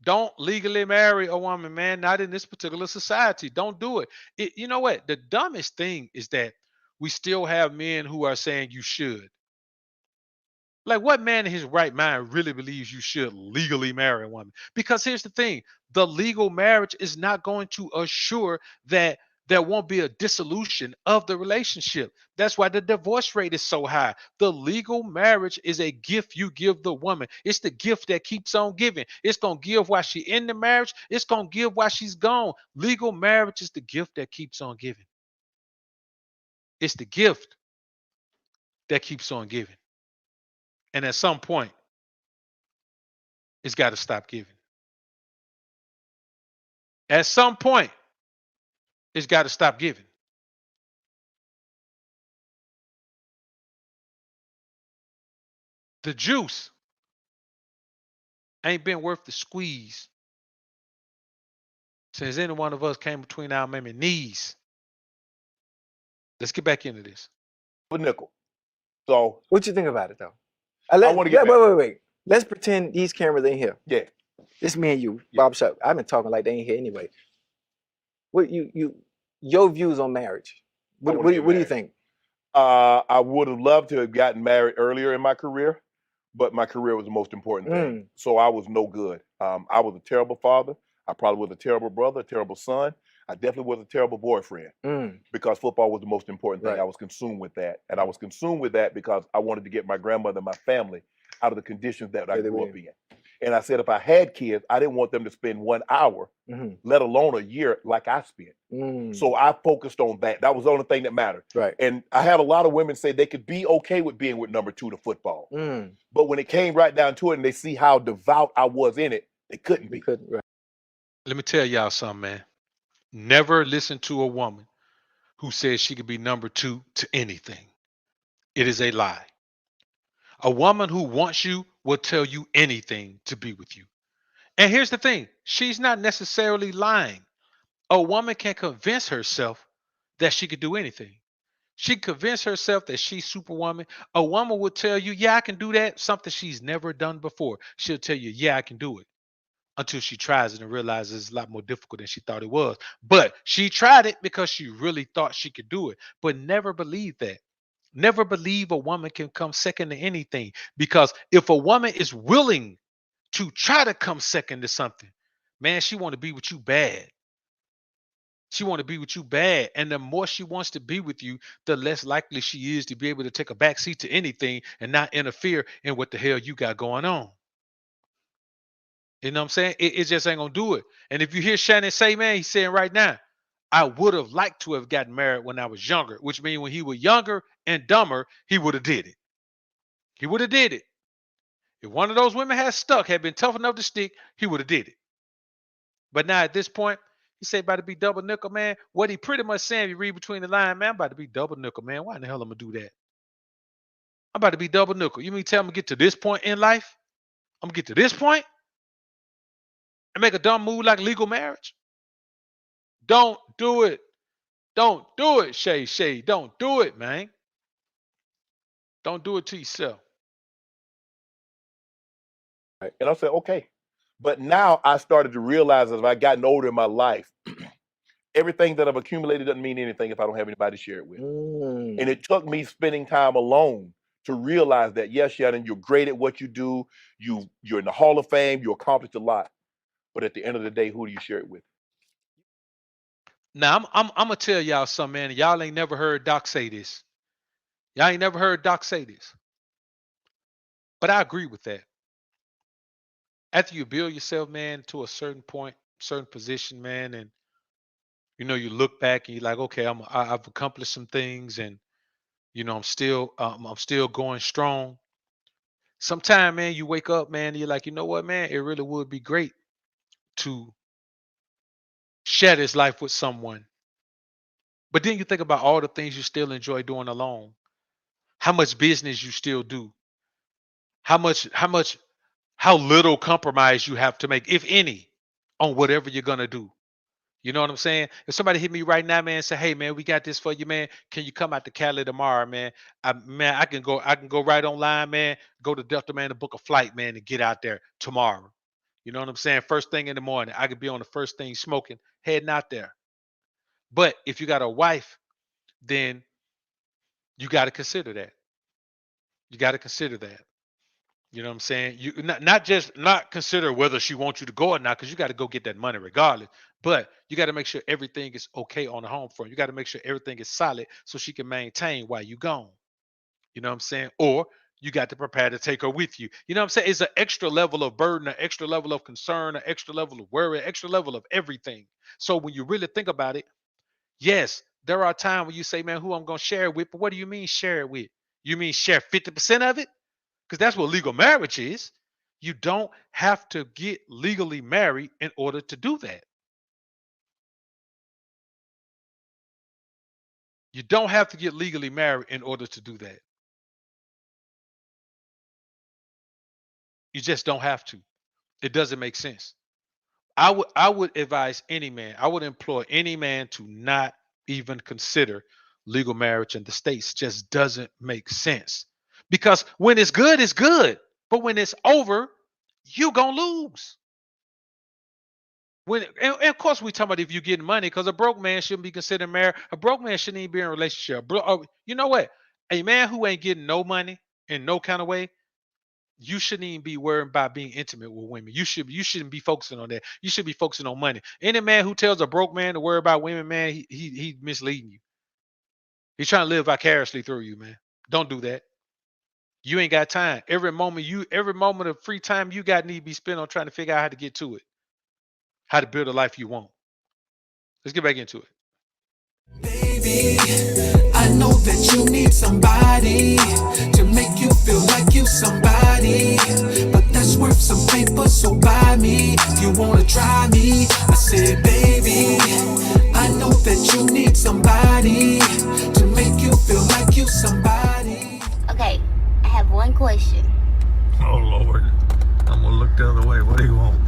Don't legally marry a woman, man. Not in this particular society. Don't do it. You know what? The dumbest thing is that we still have men who are saying you should. Like, what man in his right mind really believes you should legally marry a woman? Because here's the thing: the legal marriage is not going to assure that there won't be a dissolution of the relationship. That's why the divorce rate is so high. The legal marriage is a gift you give the woman. It's the gift that keeps on giving. It's going to give while she's in the marriage. It's going to give while she's gone. Legal marriage is the gift that keeps on giving. It's the gift that keeps on giving. And at some point, it's got to stop giving. At some point, it's got to stop giving. The juice ain't been worth the squeeze since any one of us came between our maybe knees. Let's get back into this. Double nickel. So What you think about it though? I want to get. Wait. Let's pretend these cameras ain't here. Yeah. It's me and you, barbershop. I've been talking like they ain't here anyway. What your views on marriage? What do you think? I would have loved to have gotten married earlier in my career, but my career was the most important thing. So I was no good. I was a terrible father. I probably was a terrible brother, a terrible son. I definitely was a terrible boyfriend because football was the most important thing. Right. I was consumed with that. And I was consumed with that because I wanted to get my grandmother and my family out of the conditions that I grew up in. And I said, if I had kids, I didn't want them to spend 1 hour, let alone a year like I spent. So I focused on that. That was the only thing that mattered. Right. And I had a lot of women say they could be okay with being with number 2 to football. But when it came right down to it and they see how devout I was in it, they couldn't be. Right. Let me tell y'all something, man. Never listen to a woman who says she could be number 2 to anything. It is a lie. A woman who wants you will tell you anything to be with you. And here's the thing. She's not necessarily lying. A woman can convince herself that she could do anything. She can convince herself that she's Superwoman. A woman will tell you, yeah, I can do that. Something she's never done before. She'll tell you, yeah, I can do it. Until she tries it and realizes it's a lot more difficult than she thought it was. But she tried it because she really thought she could do it. But never believe that. Never believe a woman can come second to anything. Because if a woman is willing to try to come second to something, man, she want to be with you bad. She want to be with you bad. And the more she wants to be with you, the less likely she is to be able to take a backseat to anything and not interfere in what the hell you got going on. You know what I'm saying? It just ain't gonna do it. And if you hear Shannon say, man, he's saying right now, I would have liked to have gotten married when I was younger, which means when he was younger and dumber, he would have did it. He would have did it. If one of those women had been tough enough to stick, he would have did it. But now at this point, he said about to be double nickel, man. What he pretty much saying, if you read between the lines, man, I'm about to be double nickel, man. Why in the hell am I gonna do that? I'm about to be double nickel. You mean tell me to get to this point in life? I'm gonna get to this point and make a dumb move like legal marriage? Don't do it. Don't do it, Shay. Don't do it, man. Don't do it to yourself. And I said, okay. But now I started to realize as I gotten older in my life, everything that I've accumulated doesn't mean anything if I don't have anybody to share it with. Mm. And it took me spending time alone to realize that, yes, Shannon, you're great at what you do. You're in the Hall of Fame. You accomplished a lot. But at the end of the day, who do you share it with? Now I'm gonna tell y'all something, man. Y'all ain't never heard Doc say this. Y'all ain't never heard Doc say this. But I agree with that. After you build yourself, man, to a certain point, certain position, man, and you know, you look back and you're like, okay, I've accomplished some things, and you know, I'm still going strong. Sometime, man, you wake up, man, and you're like, you know what, man, it really would be great to share this life with someone. But then you think about all the things you still enjoy doing alone. How much business you still do. How little compromise you have to make, if any, on whatever you're gonna do. You know what I'm saying? If somebody hit me right now, man, and say, "Hey, man, we got this for you, man. Can you come out to Cali tomorrow, man? I can go. I can go right online, man. Go to Delta, man, to book a flight, man, and get out there tomorrow. You know what I'm saying? First thing in the morning, I could be on the first thing smoking, heading out there. But if you got a wife, then you got to consider that. You got to consider that. You know what I'm saying? You not just not consider whether she wants you to go or not, because you got to go get that money regardless. But you got to make sure everything is okay on the home front. You got to make sure everything is solid so she can maintain while you gone. You know what I'm saying? Or you got to prepare to take her with you. You know what I'm saying? It's an extra level of burden, an extra level of concern, an extra level of worry, an extra level of everything. So when you really think about it, yes, there are times when you say, man, who I'm going to share it with, but what do you mean share it with? You mean share 50% of it? Because that's what legal marriage is. You don't have to get legally married in order to do that. You don't have to get legally married in order to do that. You just don't have to. It doesn't make sense. I would advise any man, I would implore any man to not even consider legal marriage in the States. Just doesn't make sense. Because when it's good, it's good. But when it's over, you gonna lose. And of course we talking about if you're getting money, because a broke man shouldn't be considered married. A broke man shouldn't even be in a relationship. You know what? A man who ain't getting no money in no kind of way, you shouldn't even be worried about being intimate with women. You shouldn't be focusing on that. You should be focusing on money. Any man who tells a broke man to worry about women, man, he misleading you. He's trying to live vicariously through you, man. Don't do that. You ain't got time. Every moment of free time you got need to be spent on trying to figure out how to get to it. How to build a life you want. Let's get back into it. Baby, I know that you need somebody to make you feel like you somebody, but that's worth some paper, so buy me if you wanna try me. I said, baby, I know that you need somebody to make you feel like you somebody. Okay, I have one question. Oh Lord, I'm gonna look the other way. What do you want?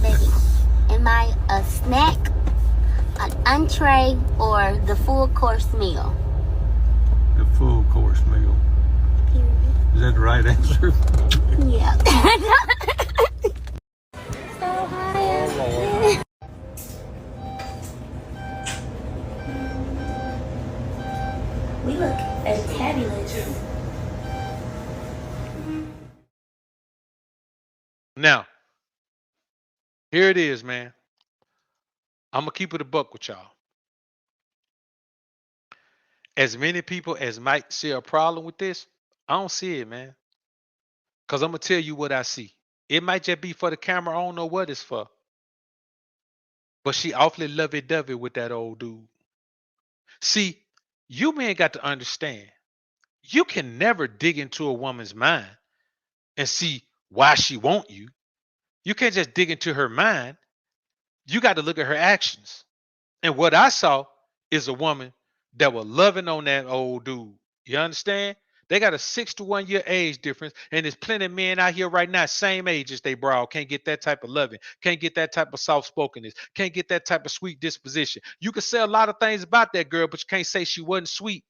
Baby, am I a snack, an entree, or the full course meal? The full course meal. Is that the right answer? Yeah. So high. We look fantabulous. Now, here it is, man. I'm gonna keep it a buck with y'all. As many people as might see a problem with this, I don't see it, man. Because I'm gonna tell you what I see. It might just be for the camera. I don't know what it's for. But she awfully lovey-dovey with that old dude. See, you men got to understand, you can never dig into a woman's mind and see why she want you. You can't just dig into her mind. You got to look at her actions. And what I saw is a woman that was loving on that old dude. You understand? They got a 6 to 1 year age difference, and there's plenty of men out here right now, same age as they broad, can't get that type of loving, can't get that type of soft spokenness, can't get that type of sweet disposition. You can say a lot of things about that girl, but you can't say she wasn't sweet.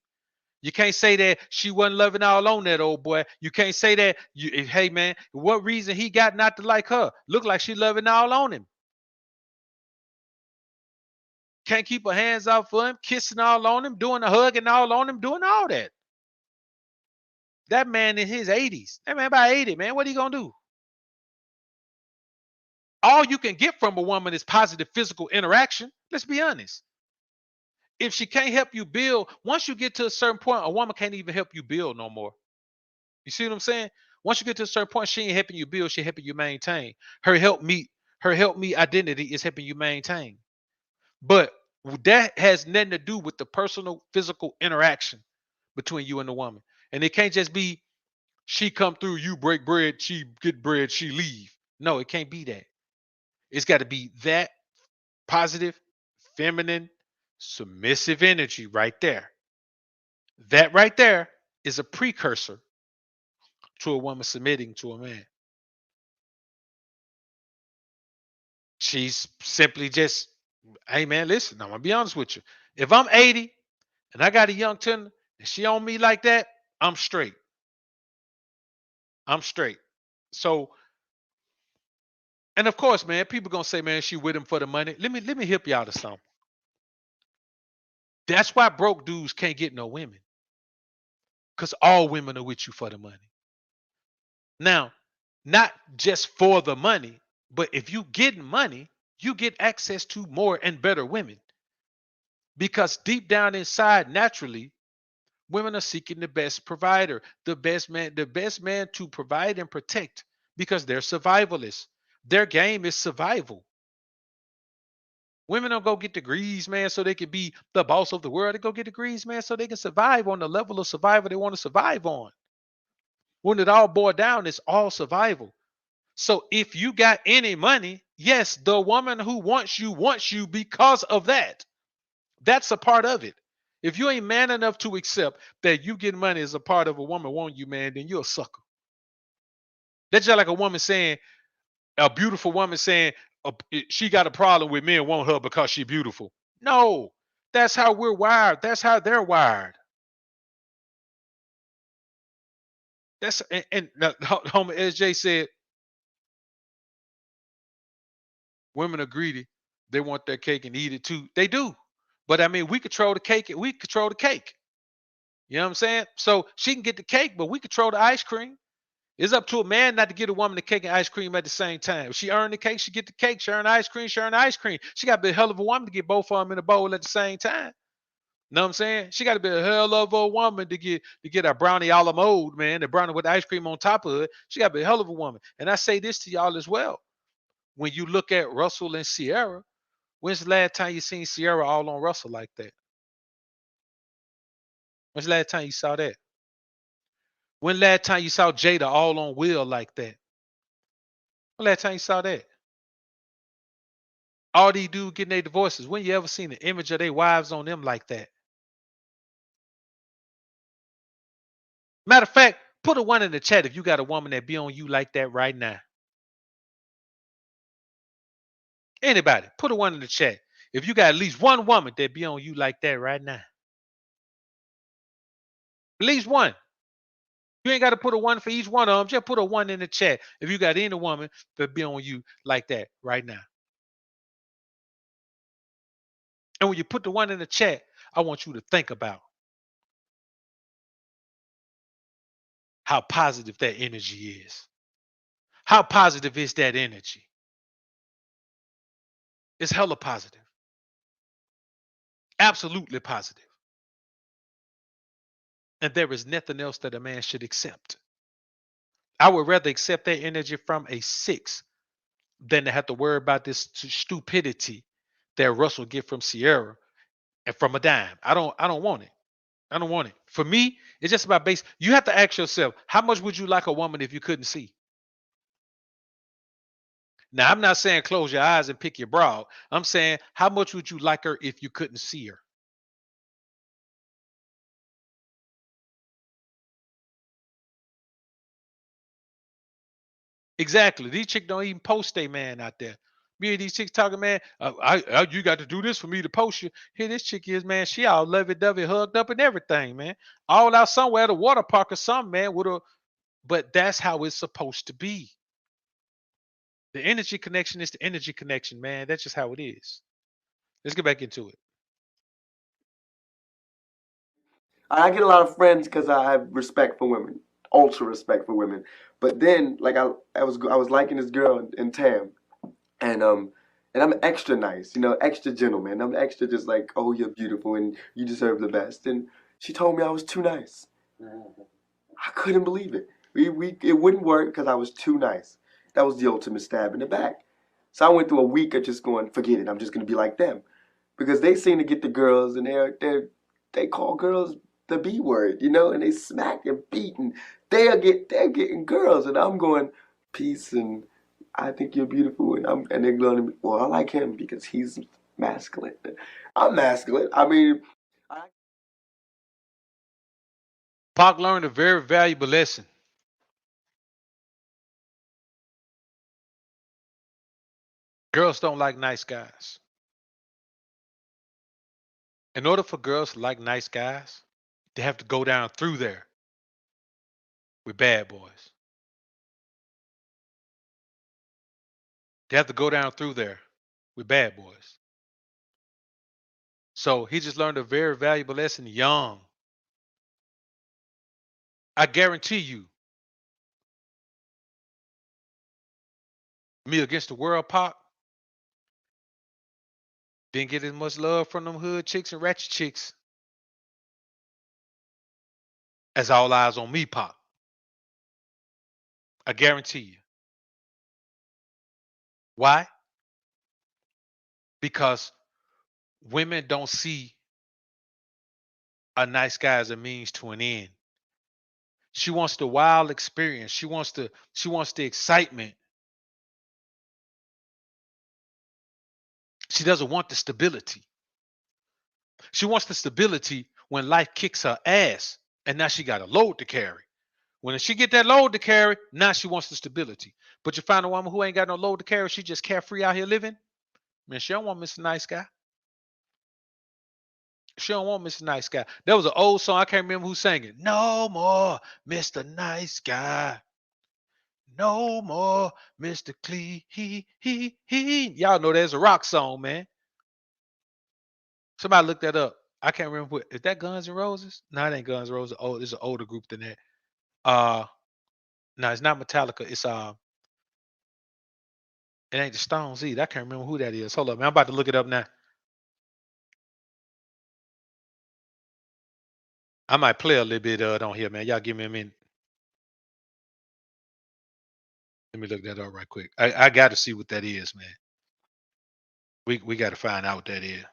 You can't say that she wasn't loving all on that old boy. You can't say that, hey man, what reason he got not to like her? Look like she loving all on him. can't keep her hands off for him, kissing all on him, doing a hugging all on him, doing all that. That man in his 80s. That man about 80, man. What are you gonna do? All you can get from a woman is positive physical interaction. Let's be honest. If she can't help you build, once you get to a certain point, a woman can't even help you build no more. You see what I'm saying? Once you get to a certain point, she ain't helping you build, she helping you maintain. Her help me identity is helping you maintain. But that has nothing to do with the personal physical interaction between you and the woman. And it can't just be she come through, you break bread, she get bread, she leave. No, it can't be that. It's got to be that positive, feminine, submissive energy right there. That right there is a precursor to a woman submitting to a man. She's simply just, hey man, listen, I'm gonna be honest with you. If I'm 80 and I got a young tender and she on me like that, I'm straight. I'm straight. So, and of course, man, people gonna say, man, she with him for the money. Let me help you out of something. That's why broke dudes can't get no women. Because all women are with you for the money. Now, not just for the money, but if you get money, you get access to more and better women. Because deep down inside, naturally, women are seeking the best provider, the best man to provide and protect, because they're survivalists. Their game is survival. Women don't go get degrees, man, so they can be the boss of the world. They go get degrees, man, so they can survive on the level of survival they want to survive on. When it all boils down, it's all survival. So if you got any money, yes, the woman who wants you because of that. That's a part of it. If you ain't man enough to accept that you get money as a part of a woman wanting you, man, then you're a sucker. That's just like a woman saying, a beautiful woman saying, she got a problem with men want her because she's beautiful. No, that's how we're wired. That's how they're wired. That's and Homer SJ said, women are greedy. They want their cake and eat it too. They do. But I mean, we control the cake and we control the cake. You know what I'm saying? So she can get the cake, but we control the ice cream. It's up to a man not to get a woman the cake and ice cream at the same time. If she earned the cake, she get the cake. She earned ice cream, she earned ice cream. She got to be a hell of a woman to get both of them in a bowl at the same time. Know what I'm saying? She got to be a hell of a woman to get a brownie a la mode, man. The brownie with ice cream on top of it. She got to be a hell of a woman. And I say this to y'all as well. When you look at Russell and Sierra, when's the last time you seen Sierra all on Russell like that? When's the last time you saw that? When last time you saw Jada all on Will like that? When last time you saw that? All these dudes getting their divorces. When you ever seen the image of their wives on them like that? Matter of fact, put a one in the chat if you got a woman that be on you like that right now. Anybody, put a one in the chat if you got at least one woman that be on you like that right now. At least one. You ain't got to put a one for each one of them. Just put a one in the chat if you got any woman that be on you like that right now. And when you put the one in the chat, I want you to think about how positive that energy is. How positive is that energy? It's hella positive. Absolutely positive. And there is nothing else that a man should accept. I would rather accept that energy from a 6 than to have to worry about this stupidity that Russell get from Sierra and from a dime. I don't want it. I don't want it. For me, it's just about base. You have to ask yourself, how much would you like a woman if you couldn't see? Now, I'm not saying close your eyes and pick your bra. I'm saying, how much would you like her if you couldn't see her? Exactly. These chicks don't even post a man out there. Me and these chicks talking, man, you got to do this for me to post you. Here this chick is, man. She all lovey-dovey, hugged up and everything, man. All out somewhere at a water park or something, man. But that's how it's supposed to be. The energy connection is the energy connection, man. That's just how it is. Let's get back into it. I get a lot of friends because I have respect for women, ultra respect for women. But then, like I was liking this girl in Tam, and I'm extra nice, extra gentle, man. I'm extra just like, oh, you're beautiful and you deserve the best. And she told me I was too nice. I couldn't believe it. It wouldn't work because I was too nice. That was the ultimate stab in the back. So I went through a week of just going, forget it. I'm just gonna be like them, because they seem to get the girls and they call girls the B word, and they smack and beat and they're getting girls, and I'm going, peace, and I think you're beautiful, and they're going to me, well, I like him because he's masculine. I'm masculine. I mean, Pac learned a very valuable lesson. Girls don't like nice guys. In order for girls to like nice guys, they have to go down through there with bad boys. They have to go down through there with bad boys. So he just learned a very valuable lesson young. I guarantee you, Me Against the World Pac didn't get as much love from them hood chicks and ratchet chicks as All Eyes on Me Pac. I guarantee you. Why? Because women don't see a nice guy as a means to an end. She wants the wild experience. She wants the excitement. She doesn't want the stability. She wants the stability when life kicks her ass and now she got a load to carry. When she get that load to carry, now she wants the stability. But you find a woman who ain't got no load to carry, she just carefree out here living. Man, she don't want Mr. Nice Guy. She don't want Mr. Nice Guy. There was an old song, I can't remember who sang it. No more Mr. Nice Guy. No more Mr. Clean. Y'all know there's a rock song, man. Somebody look that up. I can't remember is that Guns N' Roses? No, it ain't Guns N' Roses. Oh, it's an older group than that. No, it's not Metallica. It's it ain't the Stones either. I can't remember who that is. Hold up, man. I'm about to look it up now. I might play a little bit on here, man. Y'all give me a minute. Let me look that up right quick. I got to see what that is, man. We got to find out what that is.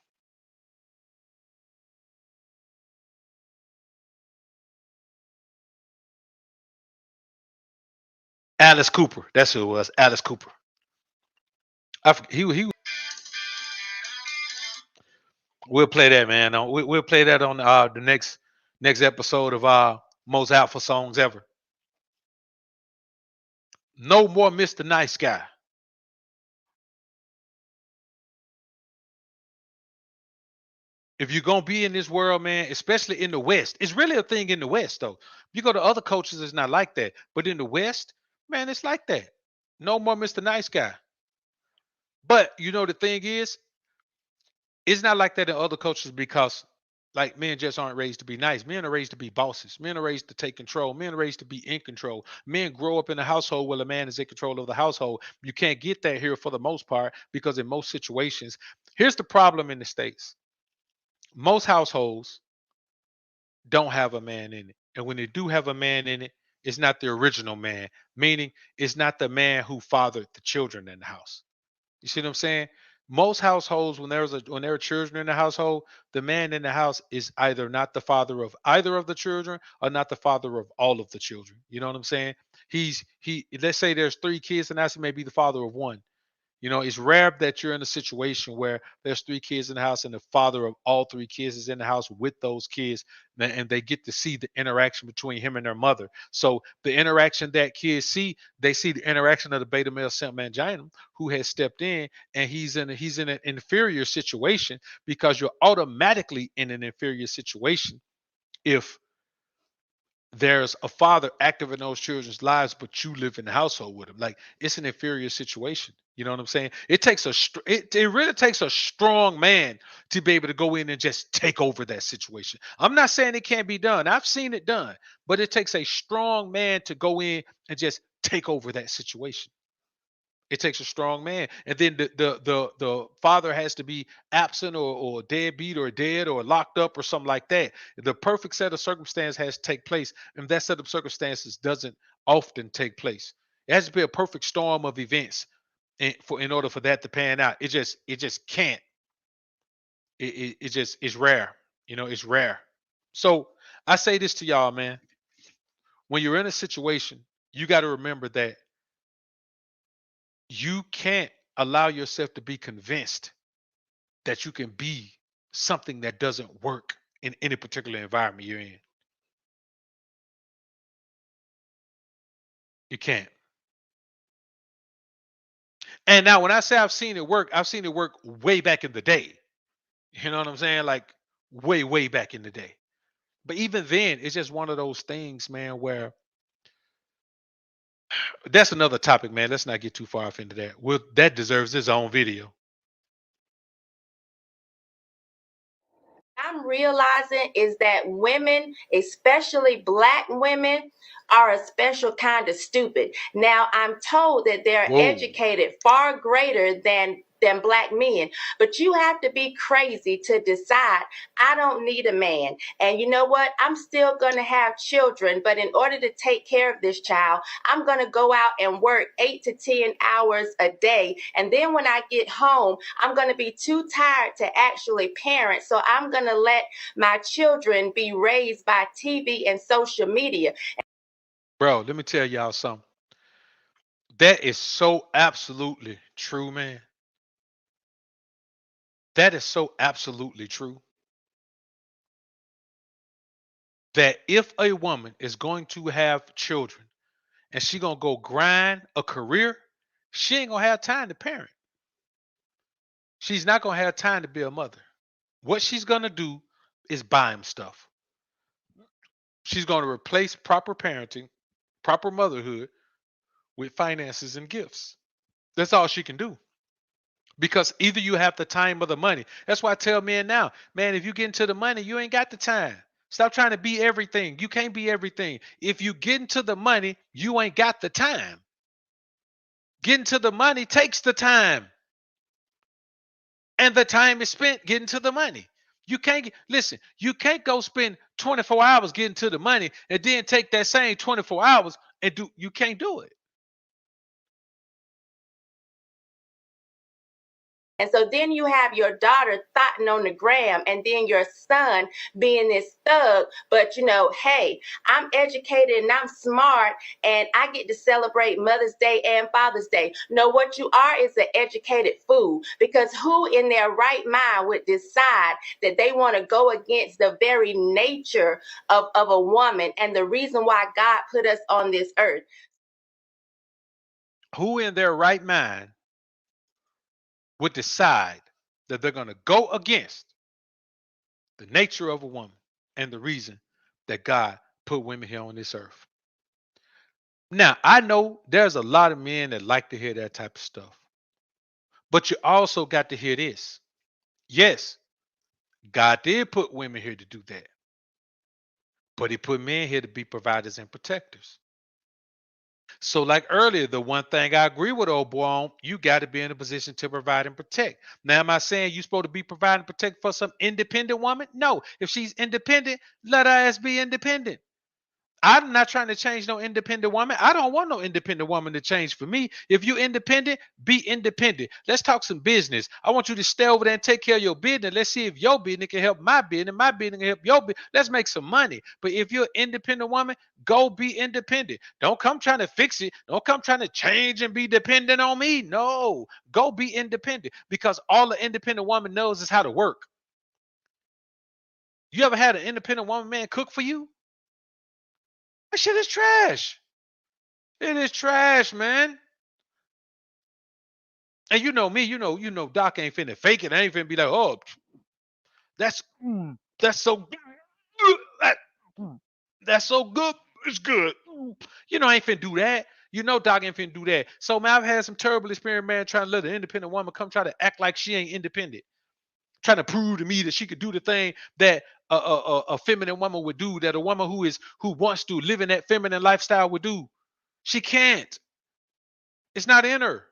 Alice Cooper. That's who it was. Alice Cooper. He We'll play that, man. We'll play that on the next episode of Most Alpha Songs Ever. No more Mr. Nice Guy. If you're going to be in this world, man, especially in the West, it's really a thing in the West, though. You go to other cultures, it's not like that. But in the West, man, it's like that. No more Mr. Nice Guy. But, the thing is, it's not like that in other cultures because, like, men just aren't raised to be nice. Men are raised to be bosses. Men are raised to take control. Men are raised to be in control. Men grow up in a household where a man is in control of the household. You can't get that here for the most part because in most situations, here's the problem in the States. Most households don't have a man in it. And when they do have a man in it, it's not the original man, meaning it's not the man who fathered the children in the house. You see what I'm saying? Most households, when there are children in the household, the man in the house is either not the father of either of the children or not the father of all of the children. You know what I'm saying? Let's say there's 3 kids and that's maybe the father of one. It's rare that you're in a situation where there's 3 kids in the house and the father of all 3 kids is in the house with those kids and they get to see the interaction between him and their mother. So the interaction that kids see, they see the interaction of the beta male simp manginum who has stepped in and he's in an inferior situation because you're automatically in an inferior situation if there's a father active in those children's lives, but you live in the household with them. Like, it's an inferior situation. You know what I'm saying? It takes it really takes a strong man to be able to go in and just take over that situation. I'm not saying it can't be done. I've seen it done, but it takes a strong man to go in and just take over that situation. It takes a strong man, and then the father has to be absent or deadbeat or dead or locked up or something like that. The perfect set of circumstances has to take place, and that set of circumstances doesn't often take place. It has to be a perfect storm of events in order for that to pan out. It just can't. It just is rare. You know, it's rare. So I say this to y'all, man. When you're in a situation, you got to remember that you can't allow yourself to be convinced that you can be something that doesn't work in any particular environment you're in. You can't. And now, when I say I've seen it work way back in the day. You know what I'm saying? Like, way back in the day. But even then, it's just one of those things, man, where that's another topic, man. Let's not get too far off into that. Well, that deserves its own video. I'm realizing is that women, especially black women, are a special kind of stupid. Now, I'm told that they're Whoa. educated far greater than black men, but you have to be crazy to decide, I don't need a man. And you know what? I'm still going to have children, but in order to take care of this child, I'm going to go out and work 8 to 10 hours a day. And then when I get home, I'm going to be too tired to actually parent. So I'm going to let my children be raised by TV and social media. Bro, let me tell y'all something. That is so absolutely true, man. That is so absolutely true. That if a woman is going to have children and she gonna go grind a career, she ain't gonna have time to parent. She's not gonna have time to be a mother. What she's gonna do is buy him stuff. She's gonna replace proper parenting, proper motherhood with finances and gifts. That's all she can do. Because either you have the time or the money. That's why I tell men now, man, if you get into the money, you ain't got the time. Stop trying to be everything. You can't be everything. If you get into the money, you ain't got the time. Getting to the money takes the time. And the time is spent getting to the money. You can't listen, you can't go spend 24 hours getting to the money and then take that same 24 hours and you can't do it. And so then you have your daughter thotting on the gram, and then your son being this thug. But, you know, hey, I'm educated and I'm smart, and I get to celebrate Mother's Day and Father's Day. No, what you are is an educated fool, because who in their right mind would decide that they want to go against the very nature of a woman and the reason why God put us on this earth? Who in their right mind would decide that they're going to go against the nature of a woman and the reason that God put women here on this earth? Now, I know there's a lot of men that like to hear that type of stuff, but you also got to hear this. Yes, God did put women here to do that, but he put men here to be providers and protectors. So, like earlier, the one thing I agree with old boy on, you got to be in a position to provide and protect. Now, am I saying you're supposed to be providing and protect for some independent woman? No. If she's independent, let her ass be independent. I'm not trying to change no independent woman. I don't want no independent woman to change for me. If you're independent, be independent. Let's talk some business. I want you to stay over there and take care of your business. Let's see if your business can help my business can help your business. Let's make some money. But if you're an independent woman, go be independent. Don't come trying to fix it. Don't come trying to change and be dependent on me. No, go be independent, because all the independent woman knows is how to work. You ever had an independent woman, man, cook for you? That shit is trash. It is trash, man. And you know me, you know, Doc ain't finna fake it. I ain't finna be like, oh, that's so. That's so good. It's good. You know, I ain't finna do that. You know, Doc ain't finna do that. So, man, I've had some terrible experience, man, trying to let an independent woman come try to act like she ain't independent, trying to prove to me that she could do the thing that a feminine woman would do, that a woman who wants to live in that feminine lifestyle would do. She can't. It's not in her.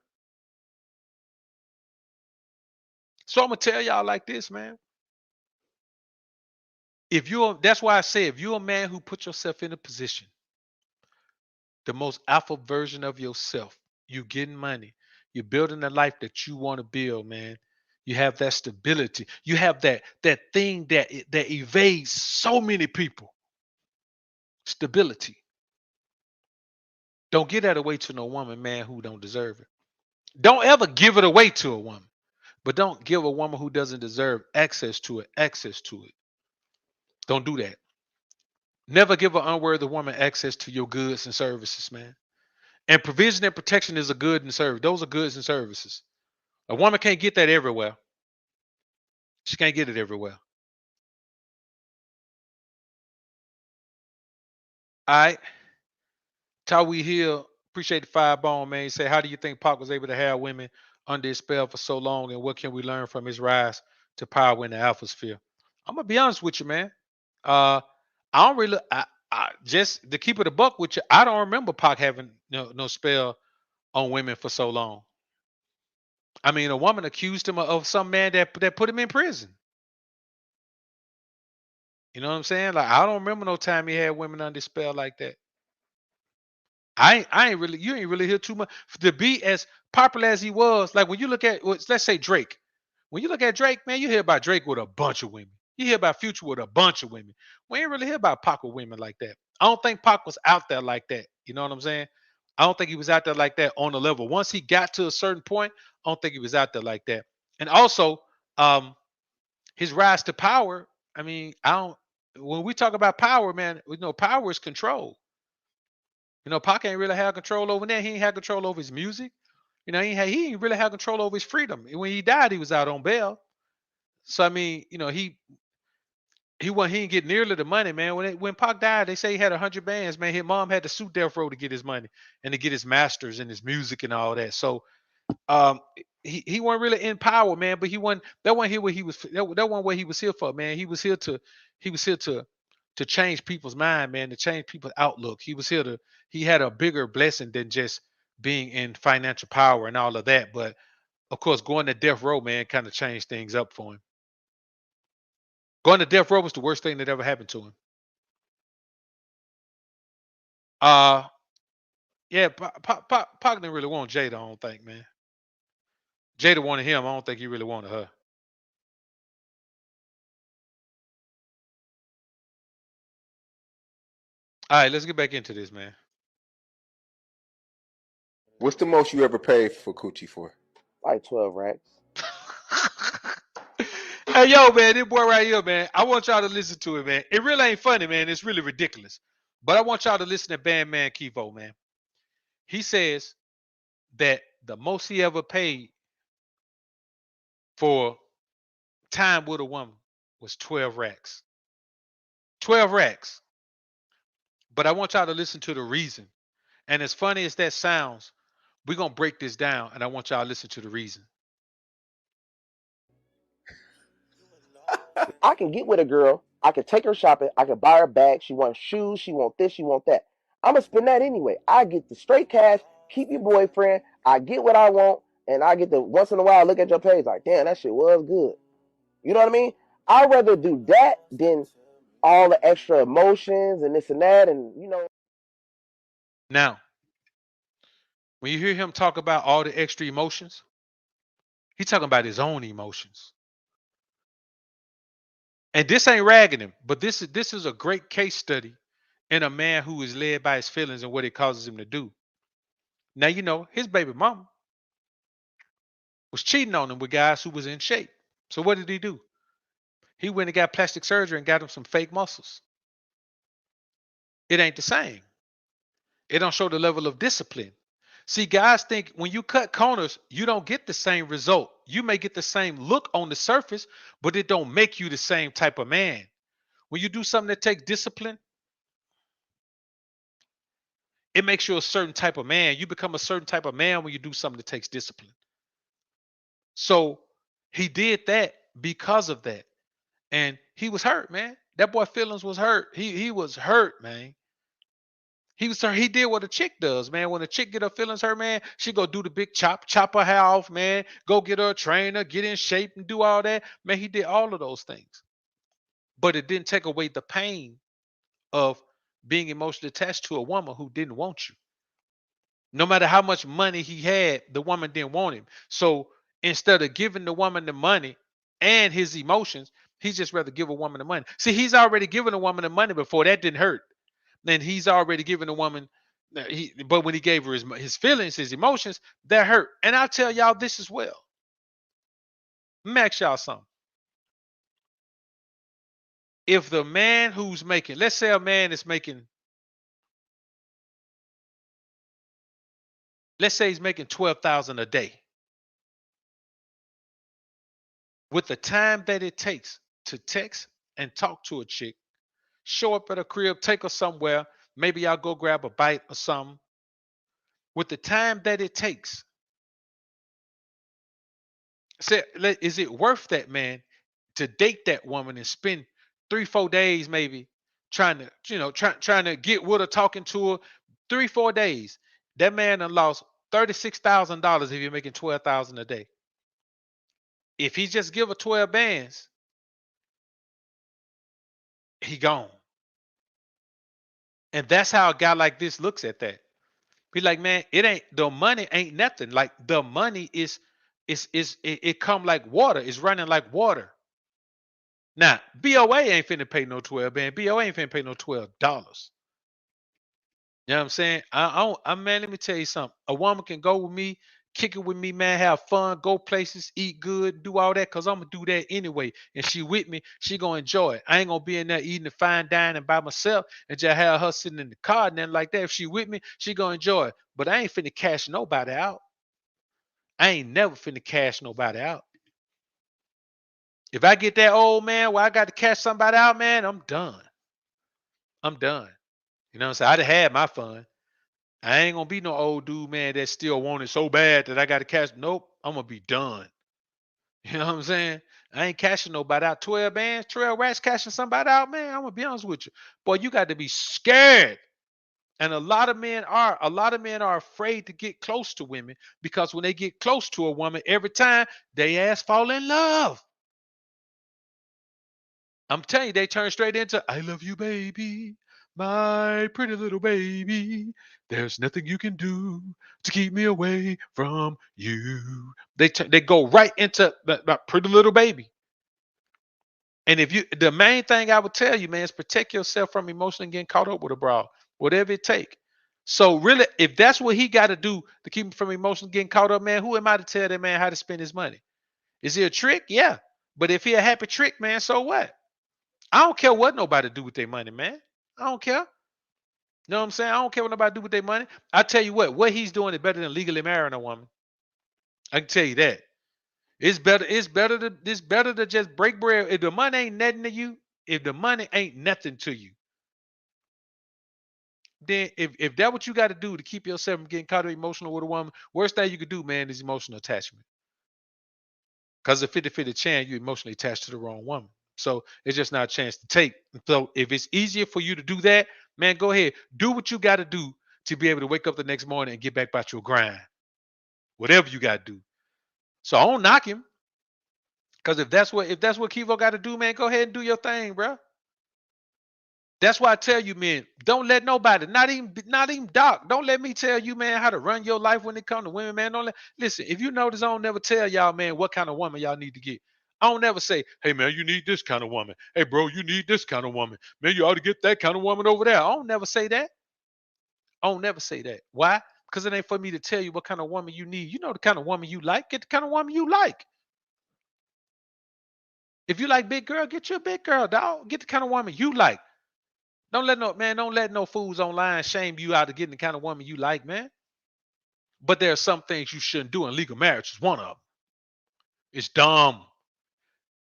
So I'm gonna tell y'all like this, man. That's why I say, if you're a man who put yourself in a position, the most alpha version of yourself, you getting money, you're building the life that you want to build, man. You have that stability. You have that thing that evades so many people. Stability. Don't give that away to no woman, man, who don't deserve it. Don't ever give it away to a woman, but don't give a woman who doesn't deserve access to it. Don't do that. Never give an unworthy woman access to your goods and services, man. And provision and protection is a good and service. Those are goods and services. A woman can't get that everywhere. She can't get it everywhere. All right. Tawi Hill, appreciate the 5-bone, man. He said, how do you think Pac was able to have women under his spell for so long, and what can we learn from his rise to power in the alpha sphere? I'm gonna be honest with you, man. I don't really just to keep it a buck with you, I don't remember Pac having no spell on women for so long. I mean, a woman accused him of some man that put him in prison. You know what I'm saying? Like, I don't remember no time he had women under spell like that. I ain't really, you ain't really hear too much to be as popular as he was. Like, when you look at, let's say Drake. When you look at Drake, man, you hear about Drake with a bunch of women. You hear about Future with a bunch of women. We ain't really hear about Pac with women like that. I don't think Pac was out there like that. You know what I'm saying? I don't think he was out there like that on the level. Once he got to a certain point, I don't think he was out there like that. And also, his rise to power. I mean, when we talk about power, man, we know power is control. You know, Pac ain't really have control over that. He ain't had control over his music. You know, he ain't really had control over his freedom. When he died, he was out on bail. So I mean, you know, he didn't get nearly the money, man. When Pac died, they say he had 100 bands, man. His mom had to sue Death Row to get his money and to get his masters and his music and all that. So he wasn't really in power, man. But that wasn't here what he was. That wasn't what he was here for, man. He was here to change people's mind, man, to change people's outlook. He had a bigger blessing than just being in financial power and all of that. But of course, going to Death Row, man, kind of changed things up for him. Going to Death Row was the worst thing that ever happened to him. Yeah, Pac didn't really want Jada, I don't think, man. Jada wanted him. I don't think he really wanted her. All right, let's get back into this, man. What's the most you ever paid for coochie for? Like 12 racks. Hey, yo, man, this boy right here, man. I want y'all to listen to it, man. It really ain't funny, man. It's really ridiculous. But I want y'all to listen to Bandman Kevo, man. He says that the most he ever paid for time with a woman was 12 racks. 12 racks. But I want y'all to listen to the reason. And as funny as that sounds, we're going to break this down, and I want y'all to listen to the reason. I can get with a girl. I can take her shopping. I can buy her bag. She wants shoes. She want this. She want that. I'm going to spend that anyway. I get the straight cash. Keep your boyfriend. I get what I want. And I get the once in a while look at your page like, damn, that shit was good. You know what I mean? I'd rather do that than all the extra emotions and this and that. And, you know. Now, when you hear him talk about all the extra emotions, he's talking about his own emotions. And this ain't ragging him, but this is a great case study in a man who is led by his feelings and what it causes him to do. Now, you know, his baby mama was cheating on him with guys who was in shape. So what did he do? He went and got plastic surgery and got him some fake muscles. It ain't the same. It don't show the level of discipline. See, guys think when you cut corners, you don't get the same result. You may get the same look on the surface, but it don't make you the same type of man. When you do something that takes discipline, It makes you a certain type of man. You become a certain type of man when you do something that takes discipline. So he did that because of that. And he was hurt, man. That boy feelings was hurt. He was hurt, man. He did what a chick does, man. When a chick get her feelings hurt, man, she go do the big chop her hair off, man. Go get her a trainer, get in shape and do all that. Man, he did all of those things. But it didn't take away the pain of being emotionally attached to a woman who didn't want you. No matter how much money he had, the woman didn't want him. So instead of giving the woman the money and his emotions, he'd just rather give a woman the money. See, he's already given a woman the money before. That didn't hurt. Then he's already given a woman, but when he gave her his feelings, his emotions, that hurt. And I'll tell y'all this as well. Let me ask y'all something. If the man who's making, let's say a man is making, let's say he's making $12,000 a day. With the time that it takes to text and talk to a chick, show up at a crib, take her somewhere, maybe y'all go grab a bite or something. With the time that it takes, is it worth that, man, to date that woman and spend 3-4 days maybe trying to get with her, talking to her, 3-4 days? That man done lost $36,000 if you're making $12,000 a day. If he just give her 12 bands, he gone. And that's how a guy like this looks at that. Be like, man, the money ain't nothing. Like the money it come like water. It's running like water. Now, BOA ain't finna pay no 12 band. BOA ain't finna pay no $12. You know what I'm saying? Man, let me tell you something. A woman can go with me, kick it with me, man, have fun, go places, eat good, do all that, because I'm going to do that anyway. And she with me, she going to enjoy it. I ain't going to be in there eating the fine dining by myself and just have her sitting in the car and nothing like that. If she with me, she going to enjoy it. But I ain't finna cash nobody out. I ain't never finna cash nobody out. If I get that old, man, where I got to cash somebody out, man, I'm done. I'm done. You know what I'm saying? I done had my fun. I ain't gonna be no old dude, man, that still want it so bad that I got to cash. Nope, I'm gonna be done. You know what I'm saying? I ain't cashing nobody out. 12 bands, 12 rats cashing somebody out, man. I'm gonna be honest with you. Boy, you got to be scared. And a lot of men are afraid to get close to women because when they get close to a woman, every time they ass fall in love. I'm telling you, they turn straight into, I love you, baby. My pretty little baby, there's nothing you can do to keep me away from you. They go right into that pretty little baby. And the main thing I would tell you, man, is protect yourself from emotionally getting caught up with a broad, whatever it take. So really, if that's what he got to do to keep him from emotionally getting caught up, man, who am I to tell that man how to spend his money? Is it a trick? Yeah. But if he a happy trick, man, so what? I don't care what nobody do with their money, man. I don't care. You know what I'm saying? I don't care what nobody do with their money. I tell you what he's doing is better than legally marrying a woman. I can tell you that. It's better to just break bread. If the money ain't nothing to you, if the money ain't nothing to you, then if that's what you got to do to keep yourself from getting caught up emotional with a woman, worst thing you could do, man, is emotional attachment. Because a 50-50 chance you're emotionally attached to the wrong woman. So it's just not a chance to take. So if it's easier for you to do that, man, go ahead. Do what you got to do to be able to wake up the next morning and get back about your grind. Whatever you got to do. So I don't knock him. Because if that's what Kivo got to do, man, go ahead and do your thing, bro. That's why I tell you, man, don't let nobody, not even Doc, don't let me tell you, man, how to run your life when it comes to women, man. Listen, if you notice, I don't never tell y'all, man, what kind of woman y'all need to get. I don't never say, hey, man, you need this kind of woman. Hey, bro, you need this kind of woman. Man, you ought to get that kind of woman over there. I don't never say that. I don't never say that. Why? Because it ain't for me to tell you what kind of woman you need. You know the kind of woman you like. Get the kind of woman you like. If you like big girl, get you a big girl, dog. Get the kind of woman you like. Don't let no fools online shame you out of getting the kind of woman you like, man. But there are some things you shouldn't do, and legal marriage is one of them. It's dumb.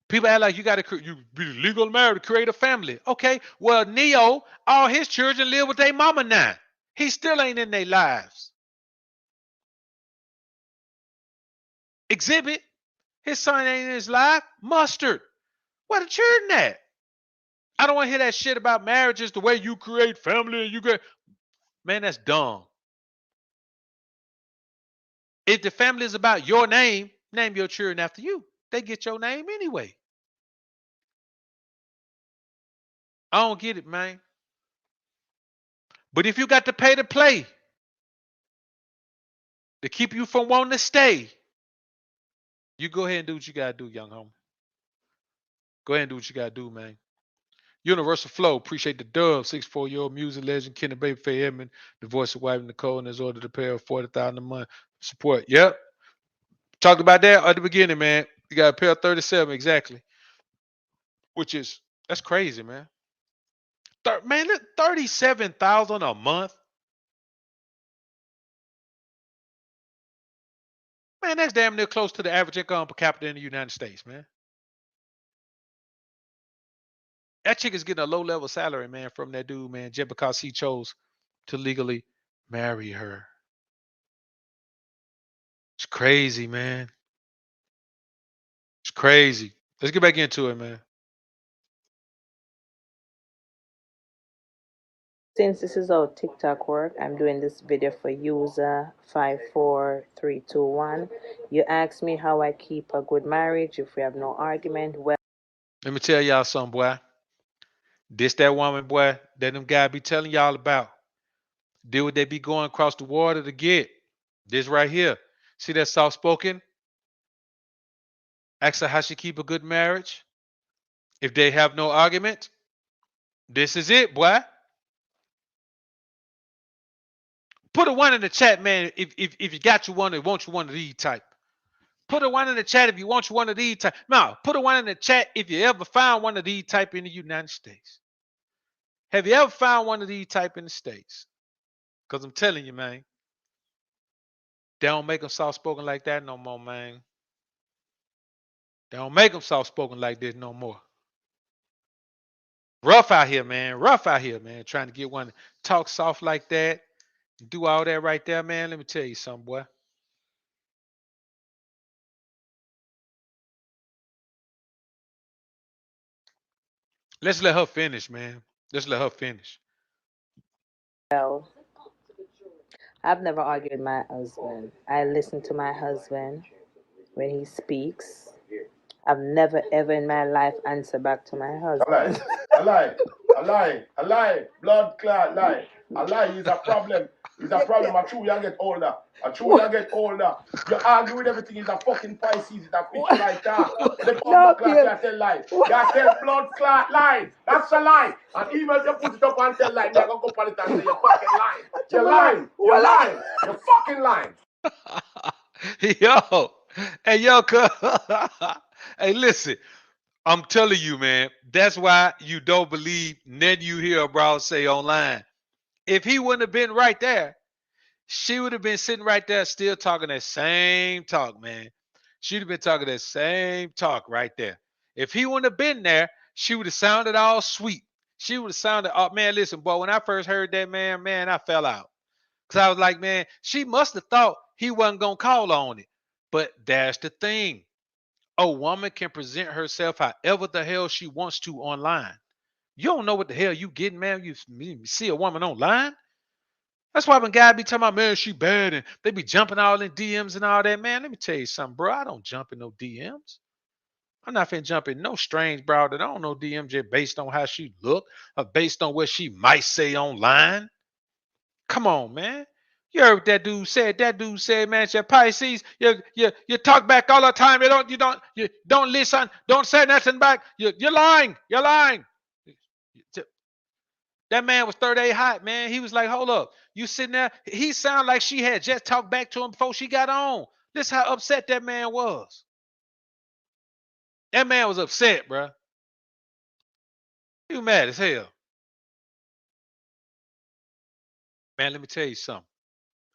People act like you be legal married to create a family. Okay, well, Neo, all his children live with their mama now. He still ain't in their lives. Exhibit, his son ain't in his life. Mustard, where the children at? I don't want to hear that shit about marriages, the way you create family and you get. Man, that's dumb. If the family is about your name, name your children after you. They get your name anyway. I don't get it, man. But if you got to pay to play to keep you from wanting to stay, you go ahead and do what you gotta do, young homie. Go ahead and do what you gotta do, man. Universal Flow, appreciate the dub. 64-year-old music legend, Kenny Babyface Edmond, the voice of wife Nicole, and his order to pay her $40,000 a month support. Yep. Talked about that at the beginning, man. You got to pay her 37 exactly. Which is, that's crazy, man. Man, look, 37,000 a month. Man, that's damn near close to the average income per capita in the United States, man. That chick is getting a low-level salary, man, from that dude, man, just because he chose to legally marry her. It's crazy, man. It's crazy. Let's get back into it, man. Since this is how TikTok work, I'm doing this video for user 54321. You asked me how I keep a good marriage if we have no argument. Well, Let me tell y'all something, boy. This that woman, boy, that them guys be telling y'all about. Deal what they be going across the water to get. This right here. See that soft-spoken? Ask her how she keep a good marriage. If they have no argument, this is it, boy. Put a one in the chat, man, if you got you one, want you one of these type. Put a one in the chat if you want you one of these type. No, put a one in the chat if you ever found one of these type in the United States. Have you ever found one of these type in the States? Because I'm telling you, man, they don't make them soft-spoken like that no more, man. They don't make them soft-spoken like this no more. Rough out here, man. Rough out here, man. Trying to get one to talk soft like that. Do all that right there, man. Let me tell you something, boy. Let's let her finish, man. Let's let her finish. I've never argued with my husband. I listen to my husband when he speaks. I've never ever in my life answered back to my husband. A lie. Blood clot lie. A lie is a problem. It's a problem. A true you get older. A true you get older. You argue with everything. It's a fucking Pisces. It's a bitch like that. The blood clot tell lie. You tell blood clot lie. That's a lie. And even if you put it up and tell lie, you're going to go on it and say you're fucking lying. You're lying. You're lying. You're fucking lying. Yo. Hey, yo, hey, listen. I'm telling you, man, that's why you don't believe nothing you hear Brown say online. If he wouldn't have been right there, she would have been sitting right there still talking that same talk, man. She'd have been talking that same talk right there. If he wouldn't have been there, she would have sounded all sweet. She would have sounded, oh, man, listen, boy, when I first heard that, man, I fell out. Because I was like, man, she must have thought he wasn't going to call on it. But that's the thing. A woman can present herself however the hell she wants to online. You don't know what the hell you getting, man. You see a woman online. That's why when guys be talking about, man, she bad, and they be jumping all in DMs and all that, man. Let me tell you something, bro. I don't jump in no DMs. I'm not finna jump in no strange bro that I don't know DMs just based on how she look or based on what she might say online. Come on, man. You heard what that dude said. That dude said, man, your Pisces, you talk back all the time. You don't listen. Don't say nothing back. You're lying. You're lying. That man was 38 hot, man. He was like, hold up. You sitting there. He sounded like she had just talked back to him before she got on. This is how upset that man was. That man was upset, bro. He was mad as hell. Man, let me tell you something.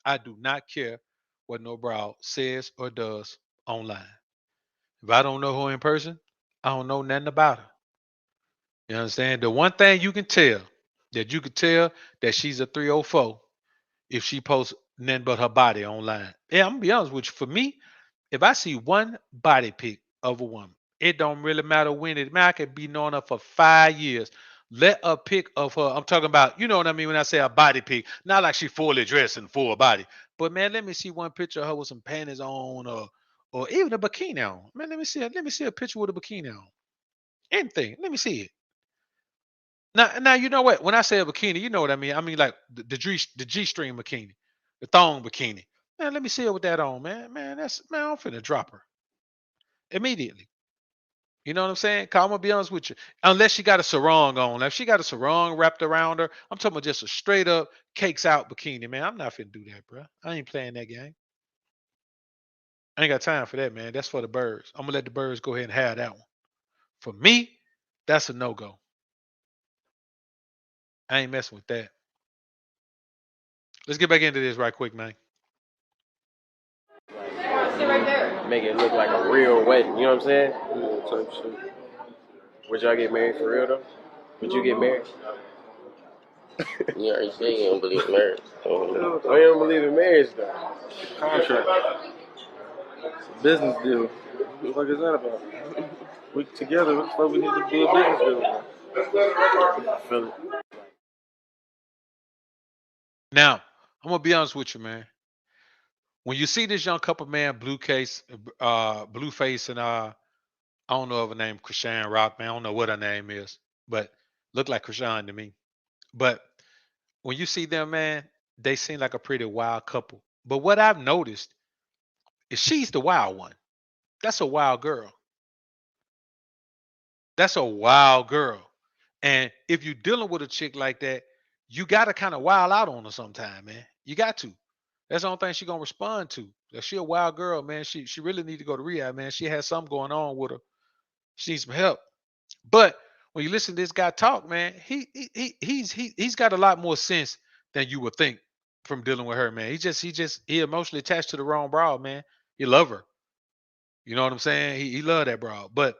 I do not care what no broad says or does online. If I don't know her in person, I don't know nothing about her. You understand? The one thing you can tell that she's a 304 if she posts nothing but her body online. Yeah, I'm gonna be honest with you. For me, if I see one body pic of a woman, it don't really matter when it. Man, I could be knowing her for 5 years. Let a pic of her. I'm talking about, you know what I mean when I say a body pic. Not like she fully dressed and full body, but man, let me see one picture of her with some panties on, or even a bikini on. Man, let me see. Let me see a picture with a bikini on. Anything. Let me see it. Now, you know what? When I say a bikini, you know what I mean. I mean like the G-string bikini, the thong bikini. Man, let me see her with that on, man. Man, I'm finna drop her immediately. You know what I'm saying? 'Cause I'm gonna be honest with you. Unless she got a sarong on. If she got a sarong wrapped around her, I'm talking about just a straight up cakes out bikini, man. I'm not finna do that, bro. I ain't playing that game. I ain't got time for that, man. That's for the birds. I'm gonna let the birds go ahead and have that one. For me, that's a no-go. I ain't messing with that. Let's get back into this right quick, man. Sit right there. Make it look like a real wedding. You know what I'm saying? Type shit. Would y'all get married for real though? Would you get married? You already said you don't believe in marriage. Oh, you don't believe in marriage though? Contract. It's a business deal. What the fuck is that about? We together. What the fuck we need to do a business deal for? I feel it. Now, I'm gonna be honest with you, man. When you see this young couple, man, Blueface, and I don't know of her name, Krishan Rock, man. I don't know what her name is, but look like Krishan to me. But when you see them, man, they seem like a pretty wild couple. But what I've noticed is she's the wild one. That's a wild girl. That's a wild girl. And if you're dealing with a chick like that, you gotta kind of wild out on her sometime, man. You got to. That's the only thing she gonna respond to. That she a wild girl, man. She really need to go to rehab, man. She has something going on with her. She needs some help. But when you listen to this guy talk, man, he's got a lot more sense than you would think from dealing with her, man. He emotionally attached to the wrong broad, man. He love her. You know what I'm saying? He love that broad. But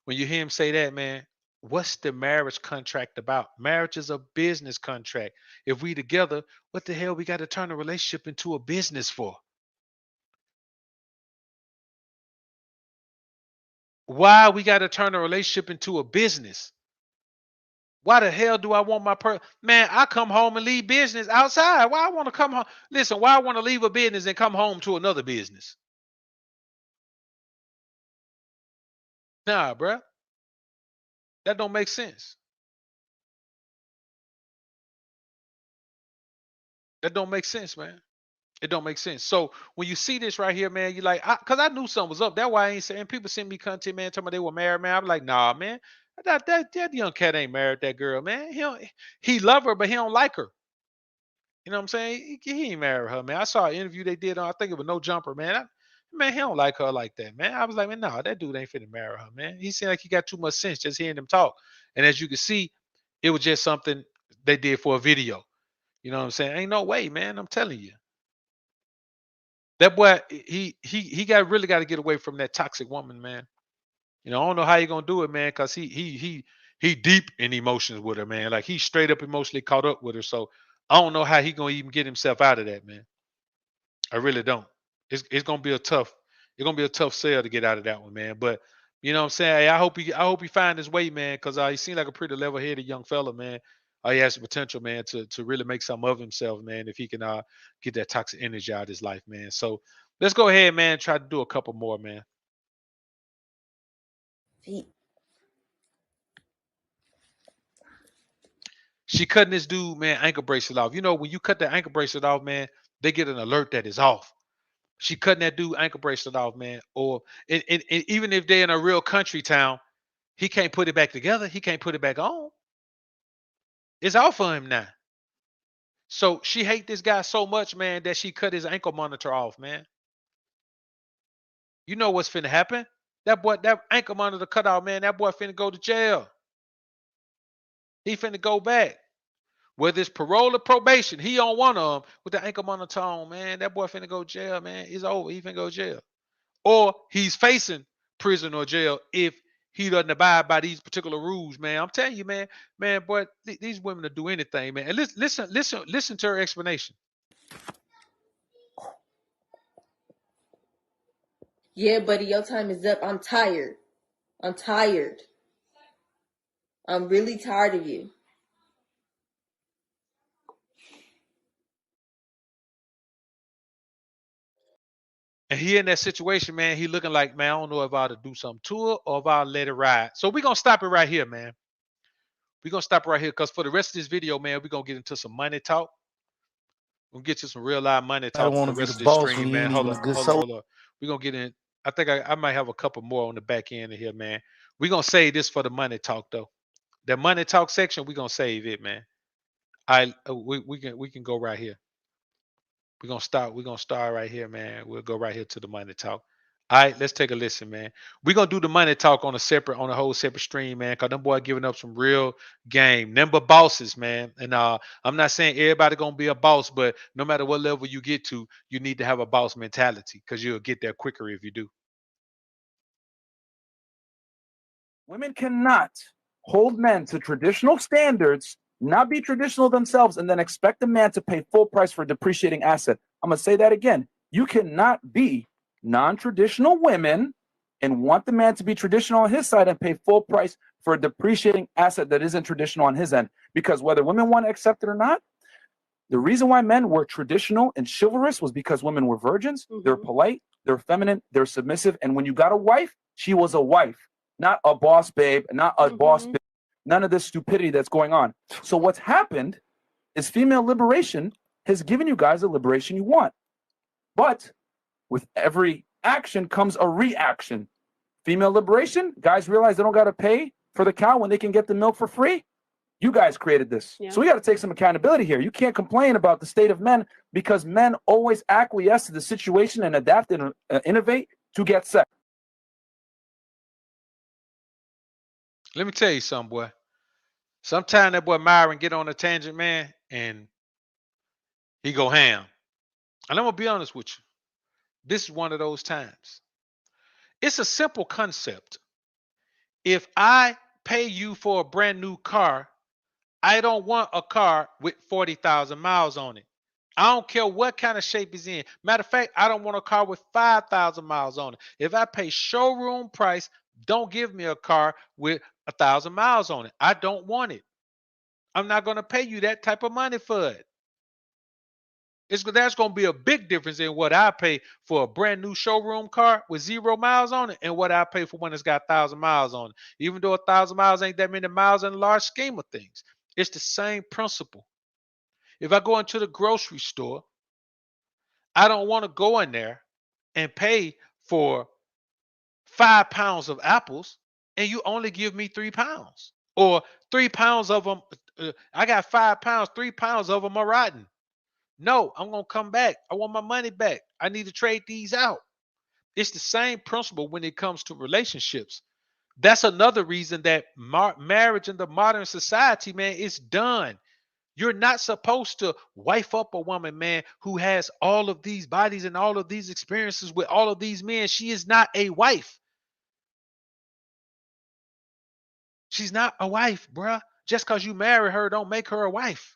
when you hear him say that, man, what's the marriage contract about? Marriage is a business contract. If we together, what the hell we got to turn a relationship into a business for? Why we got to turn a relationship into a business? Why the hell do I want my man? I come home and leave business outside. Why I want to come home? Listen, why I want to leave a business and come home to another business? Nah, bruh. That don't make sense. That don't make sense, man. It don't make sense. So when you see this right here, man, you like, cause I knew something was up. That's why I ain't saying. People send me content, man, telling me they were married, man. I'm like, nah, man. That young cat ain't married that girl, man. He love her, but he don't like her. You know what I'm saying? He ain't married her, man. I saw an interview they did on, I think it was No Jumper, man. Man, he don't like her like that, man. I was like, man, no, that dude ain't finna marry her, man. He seemed like he got too much sense just hearing them talk. And as you can see, it was just something they did for a video. You know what I'm saying? Ain't no way, man. I'm telling you. That boy, he really got to get away from that toxic woman, man. You know, I don't know how you gonna do it, man, because he deep in emotions with her, man. Like he's straight up emotionally caught up with her. So I don't know how he gonna even get himself out of that, man. I really don't. It's gonna be a tough sell to get out of that one, man. But you know what I'm saying? Hey, I hope he find his way, man, because he seems like a pretty level-headed young fella, man. He has the potential, man, to really make something of himself, man, if he can get that toxic energy out of his life, man. So let's go ahead, man, and try to do a couple more, man. She cutting this dude, man, ankle bracelet off. You know, when you cut the ankle bracelet off, man, they get an alert that it's off. She cutting that dude ankle bracelet off, man. Or even if they're in a real country town, he can't put it back together. He can't put it back on. It's off for him now. So she hate this guy so much, man, that she cut his ankle monitor off, man. You know what's finna happen? That ankle monitor cut off, man. That boy finna go to jail. He finna go back. Whether it's parole or probation, he on one of them with the ankle monitor on, man. That boy finna go to jail, man. It's over. He finna go to jail. Or he's facing prison or jail if he doesn't abide by these particular rules, man. I'm telling you, man, boy, these women will do anything, man. And listen to her explanation. Yeah, buddy, your time is up. I'm tired. I'm tired. I'm really tired of you. And he in that situation, man, he looking like, man, I don't know if I ought to do something to it or if I'll let it ride. So we're going to stop it right here, man. We're going to stop right here because for the rest of this video, man, we're going to get into some money talk. We'll get you some real live money I don't talk for want the to be rest the of this boss stream, when you man. ain't Hold even up, a good hold up, soul. hold up. We're going to get in. I think I might have a couple more on the back end of here, man. We're going to save this for the money talk, though. The money talk section, we're going to save it, man. We can go right here. We're gonna start right here, man. We'll go right here to the money talk. All right, let's take a listen, man. We're gonna do the money talk on a whole separate stream, man. Cause them boy giving up some real game. Number bosses, man. And I'm not saying everybody gonna be a boss, but no matter what level you get to, you need to have a boss mentality because you'll get there quicker if you do. Women cannot hold men to traditional standards, not be traditional themselves, and then expect a man to pay full price for a depreciating asset. I'm going to say that again. You cannot be non-traditional women and want the man to be traditional on his side and pay full price for a depreciating asset that isn't traditional on his end. Because whether women want to accept it or not, the reason why men were traditional and chivalrous was because women were virgins, they're polite, they're feminine, they're submissive, and when you got a wife, she was a wife. Not a boss babe, not a boss babe, none of this stupidity that's going on. So what's happened is female liberation has given you guys the liberation you want. But with every action comes a reaction. Female liberation, guys realize they don't got to pay for the cow when they can get the milk for free. You guys created this. Yeah. So we got to take some accountability here. You can't complain about the state of men because men always acquiesce to the situation and adapt and innovate to get sex. Let me tell you something, boy. Sometime that boy Myron get on a tangent, man, and he go ham. And I'm gonna be honest with you. This is one of those times. It's a simple concept. If I pay you for a brand new car, I don't want a car with 40,000 miles on it. I don't care what kind of shape it's in. Matter of fact, I don't want a car with 5,000 miles on it. If I pay showroom price, don't give me a car with 1,000 miles on it. I don't want it. I'm not going to pay you that type of money for it. There's going to be a big difference in what I pay for a brand new showroom car with 0 miles on it and what I pay for one that's got 1,000 miles on it. Even though 1,000 miles ain't that many miles in a large scheme of things. It's the same principle. If I go into the grocery store, I don't want to go in there and pay for 5 pounds of apples and you only give me 3 pounds. Or 3 pounds of them, I got 5 pounds, 3 pounds of them are rotten. No, I'm going to come back. I want my money back. I need to trade these out. It's the same principle when it comes to relationships. That's another reason that marriage in the modern society, man, is done. You're not supposed to wife up a woman, man, who has all of these bodies and all of these experiences with all of these men. She is not a wife. She's not a wife, bruh. Just because you marry her, don't make her a wife.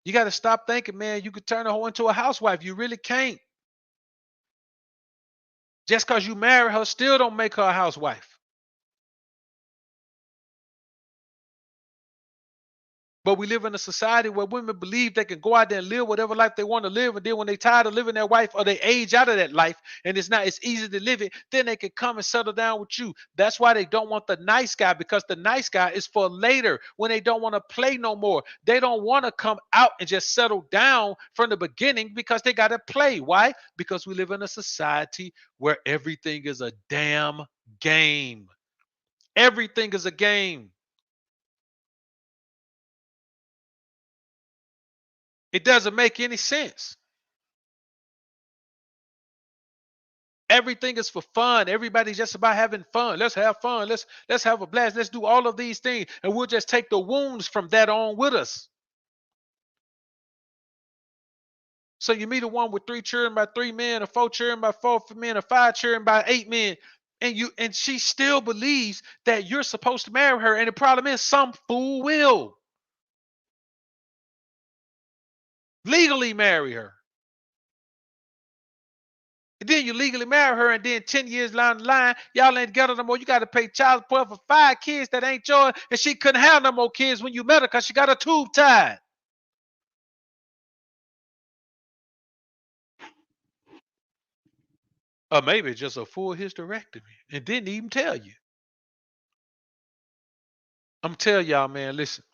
You got to stop thinking, man, you could turn her into a housewife. You really can't. Just because you marry her, still don't make her a housewife. But we live in a society where women believe they can go out there and live whatever life they want to live. And then when they're tired of living their wife or they age out of that life and it's easy to live it, then they can come and settle down with you. That's why they don't want the nice guy, because the nice guy is for later when they don't want to play no more. They don't want to come out and just settle down from the beginning because they got to play. Why? Because we live in a society where everything is a damn game. Everything is a game. It doesn't make any sense. Everything is for fun. Everybody's just about having fun. Let's have fun. Let's have a blast. Let's do all of these things. And we'll just take the wounds from that on with us. So you meet a woman with 3 children by 3 men, or 4 children by 4 men, or 5 children by 8 men. And she still believes that you're supposed to marry her. And the problem is some fool will legally marry her. And then you legally marry her, and then 10 years down the line, y'all ain't together no more. You got to pay child support for 5 kids that ain't yours, and she couldn't have no more kids when you met her because she got a tube tied. Or maybe just a full hysterectomy and didn't even tell you. I'm telling y'all, man, listen.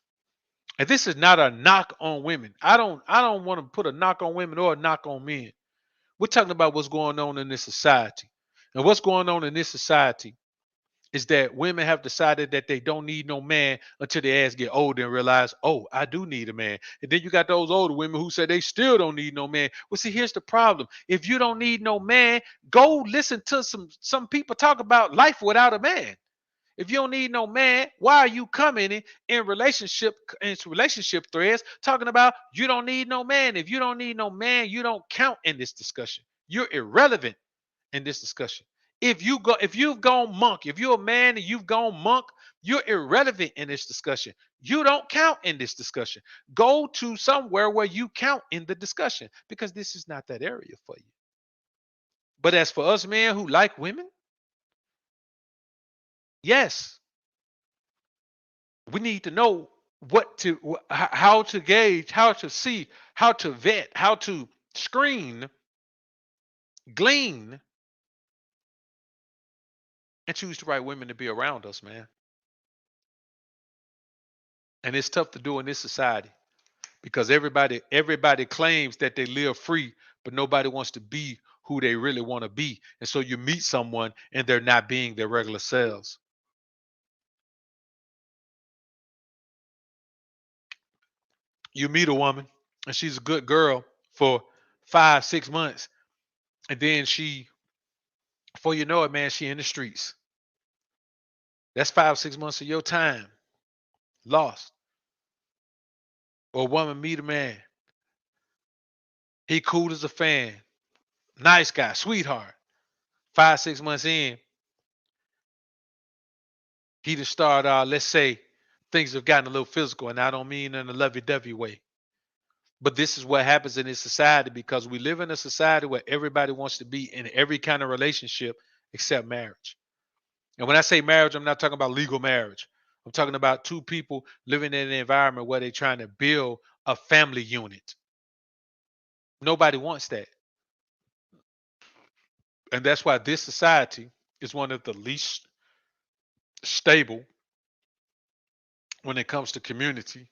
And this is not a knock on women. I don't want to put a knock on women or a knock on men. We're talking about what's going on in this society. And what's going on in this society is that women have decided that they don't need no man until their ass get older and realize, oh, I do need a man. And then you got those older women who say they still don't need no man. Well, see, here's the problem. If you don't need no man, go listen to some people talk about life without a man. If you don't need no man, why are you coming in relationship threads talking about you don't need no man? If you don't need no man, you don't count in this discussion. You're irrelevant in this discussion. If you've gone monk, if you're a man and you've gone monk, you're irrelevant in this discussion. You don't count in this discussion. Go to somewhere where you count in the discussion because this is not that area for you. But as for us men who like women, yes, we need to know how to gauge, how to see, how to vet, how to screen, glean, and choose the right women to be around us, man. And it's tough to do in this society because everybody claims that they live free, but nobody wants to be who they really want to be. And so you meet someone and they're not being their regular selves. You meet a woman and she's a good girl for 5-6 months. And then before you know it, man, she in the streets. That's 5-6 months of your time lost. Or a woman meet a man. He cool as a fan. Nice guy, sweetheart. 5-6 months in, he just started, let's say, things have gotten a little physical, and I don't mean in a lovey-dovey way. But this is what happens in this society because we live in a society where everybody wants to be in every kind of relationship except marriage. And when I say marriage, I'm not talking about legal marriage. I'm talking about two people living in an environment where they're trying to build a family unit. Nobody wants that. And that's why this society is one of the least stable when it comes to community,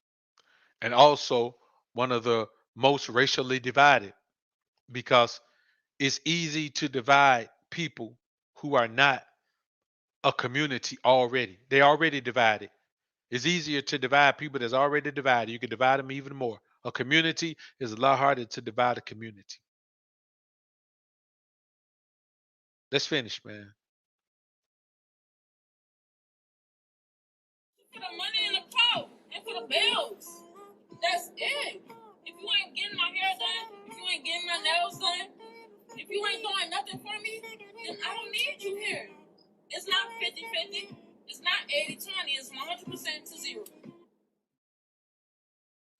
and also one of the most racially divided because it's easy to divide people who are not a community already. They're already divided. It's easier to divide people that's already divided. You can divide them even more. A community is a lot harder to divide a community. Let's finish, man. For the money in the pot and for the bills. That's it. If you ain't getting my hair done, if you ain't getting my nails done, if you ain't doing nothing for me, then I don't need you here. It's not 50-50. It's not 80-20. It's 100% to 0.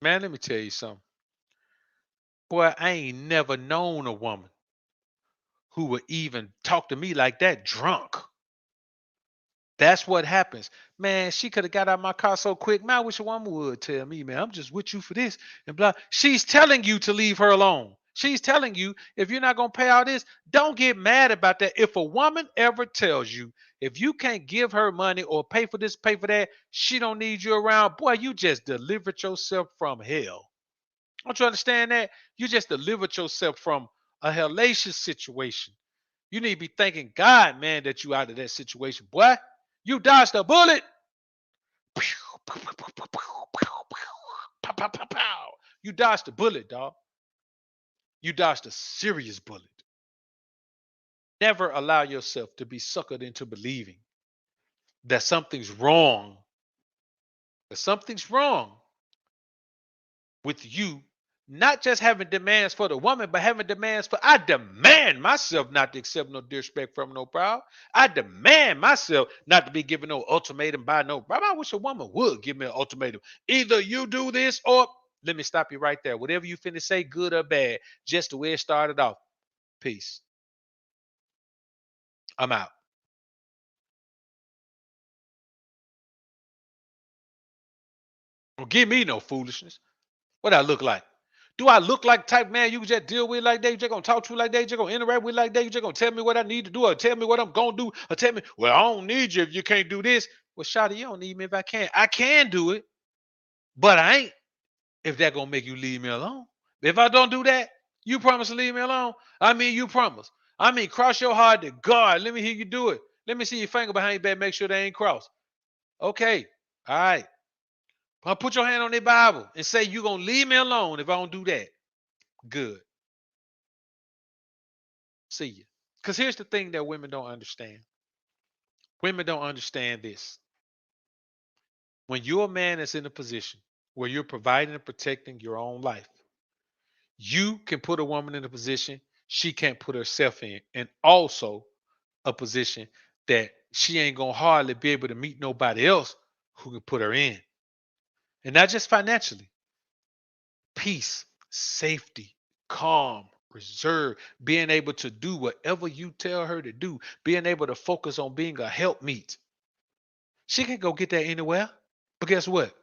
Man, let me tell you something. Boy, I ain't never known a woman who would even talk to me like that drunk. That's what happens. Man, she could have got out of my car so quick. Man, I wish a woman would tell me, man, I'm just with you for this and blah. She's telling you to leave her alone. She's telling you, if you're not going to pay all this, don't get mad about that. If a woman ever tells you, if you can't give her money or pay for this, pay for that, she don't need you around, boy, you just delivered yourself from hell. Don't you understand that? You just delivered yourself from a hellacious situation. You need to be thanking God, man, that you out of that situation. Boy, you dodged a bullet. You dodged a bullet, dog. You dodged a serious bullet. Never allow yourself to be suckered into believing that something's wrong. That something's wrong with you. Not just having demands for the woman, but having demands for, I demand myself not to accept no disrespect from no problem. I demand myself not to be given no ultimatum by no problem. I wish a woman would give me an ultimatum. Either you do this or, let me stop you right there. Whatever you finna say, good or bad, just the way it started off. Peace. I'm out. Don't give me no foolishness. What I look like? Do I look like type man you can just deal with like that? You just gonna talk to like that? You just gonna interact with like that? You just gonna tell me what I need to do, or tell me what I'm gonna do, or tell me, well, I don't need you if you can't do this. Well, Shawty, you don't need me if I can. I can do it, but I ain't if that gonna make you leave me alone. If I don't do that, you promise to leave me alone? I mean, you promise. I mean, cross your heart to God. Let me hear you do it. Let me see your finger behind your back. Make sure they ain't crossed. Okay. All right. I'll put your hand on the Bible and say you're going to leave me alone if I don't do that. Good. See you. Because here's the thing that women don't understand. Women don't understand this. When you're a man that's in a position where you're providing and protecting your own life, you can put a woman in a position she can't put herself in, and also a position that she ain't going to hardly be able to meet nobody else who can put her in. And not just financially. Peace, safety, calm, reserve, being able to do whatever you tell her to do, being able to focus on being a helpmeet. She can go get that anywhere. But guess what?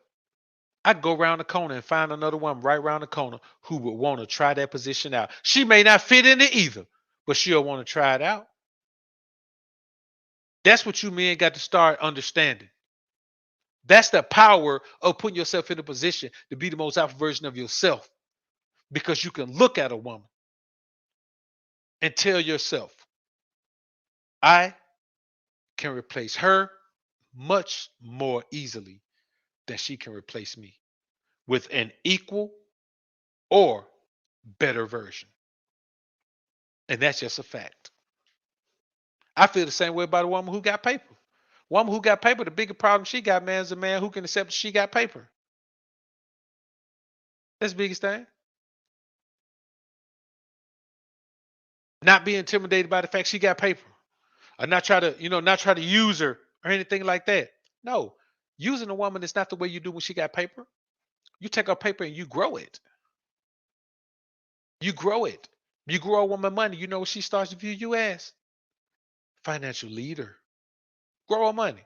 I go around the corner and find another woman right around the corner who would want to try that position out. She may not fit in it either, but she'll want to try it out. That's what you men got to start understanding. That's the power of putting yourself in a position to be the most alpha version of yourself. Because you can look at a woman and tell yourself, I can replace her much more easily than she can replace me with an equal or better version. And that's just a fact. I feel the same way about a woman who got paper. Woman who got paper, the bigger problem she got, man, is a man who can accept she got paper. That's the biggest thing. Not be intimidated by the fact she got paper. Or not try to use her or anything like that. No. Using a woman is not the way you do when she got paper. You take her paper and you grow it. You grow it. You grow a woman money. You know what she starts to view you as? Financial leader. Grow her money.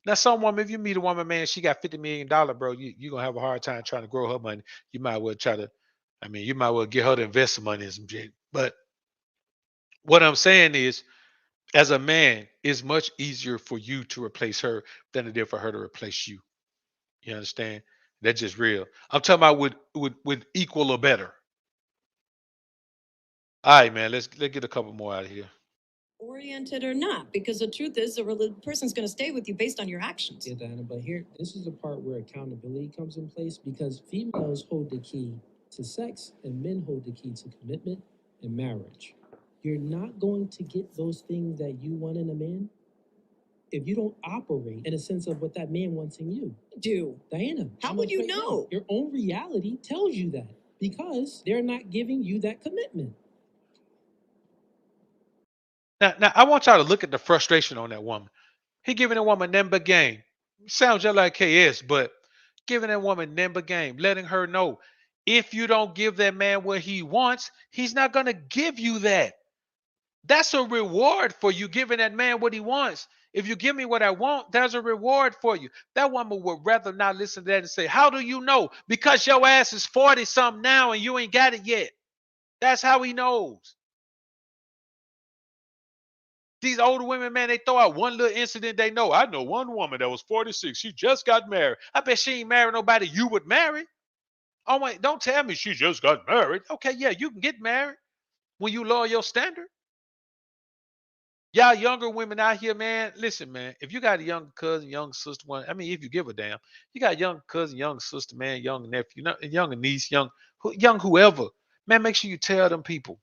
Now, some woman, if you meet a woman, man, she got $50 million, bro, you're going to have a hard time trying to grow her money. You might well you might well get her to invest some money in some shit. But what I'm saying is, as a man, it's much easier for you to replace her than it is for her to replace you. You understand? That's just real. I'm talking about with equal or better. All right, man. Let's get a couple more out of here. Oriented or not, because the truth is the person's going to stay with you based on your actions. Yeah, Diana, but here, this is the part where accountability comes in place because females hold the key to sex and men hold the key to commitment and marriage. You're not going to get those things that you want in a man if you don't operate in a sense of what that man wants in you. Do. Diana. How would you know? Your own reality tells you that because they're not giving you that commitment. Now, I want y'all to look at the frustration on that woman. He giving that woman number game. Sounds just like KS, but giving that woman number game, letting her know if you don't give that man what he wants, he's not going to give you that. That's a reward for you giving that man what he wants. If you give me what I want, there's a reward for you. That woman would rather not listen to that and say, how do you know? Because your ass is 40 something now and you ain't got it yet. That's how he knows. These older women, man, they throw out one little incident they know. I know one woman that was 46. She just got married. I bet she ain't married nobody you would marry. Oh, wait, don't tell me she just got married. Okay, yeah, you can get married when you lower your standard. Y'all younger women out here, man, listen, man, if you got a young cousin, young sister, if you give a damn, you got young cousin, young sister, man, young nephew, young niece, young whoever, man, make sure you tell them people.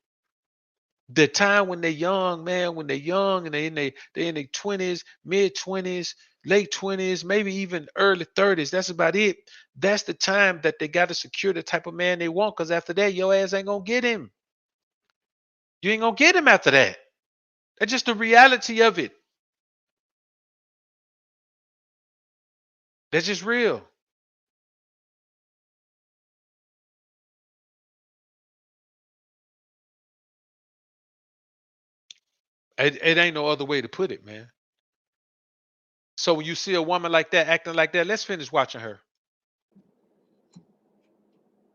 The time when they're young, man, when they're young and they're in their 20s, mid 20s, late 20s, maybe even early 30s. That's about it. That's the time that they got to secure the type of man they want. Because after that, your ass ain't gonna get him. You ain't gonna get him after that. That's just the reality of it. That's just real. It ain't no other way to put it, man. So when you see a woman like that acting like that, let's finish watching her.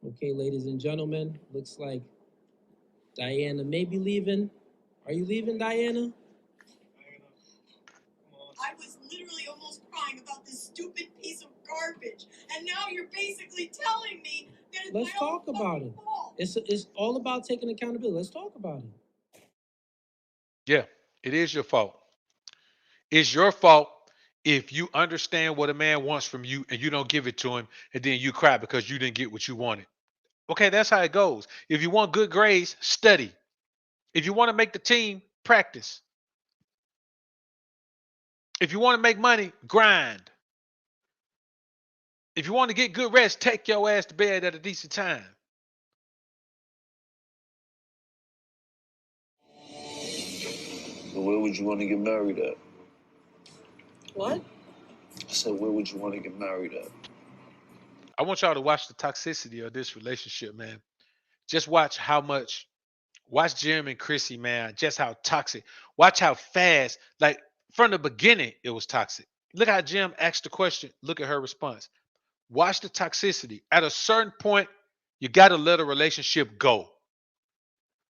Okay, ladies and gentlemen, looks like Diana may be leaving. Are you leaving, Diana? I was literally almost crying about this stupid piece of garbage, and now you're basically telling me that it's Let's my own talk about fucking it. fault. It's all about taking accountability. Let's talk about it. Yeah, it is your fault. It's your fault if you understand what a man wants from you and you don't give it to him, and then you cry because you didn't get what you wanted. Okay, that's how it goes. If you want good grades, study. If you want to make the team, practice. If you want to make money, grind. If you want to get good rest, take your ass to bed at a decent time. So where would you want to get married at? What? I said, where would you want to get married at? I want y'all to watch the toxicity of this relationship, man. Just watch watch Jim and Chrissy, man, just how toxic. Watch how fast, like from the beginning, it was toxic. Look how Jim asked the question. Look at her response. Watch the toxicity. At a certain point, you got to let a relationship go.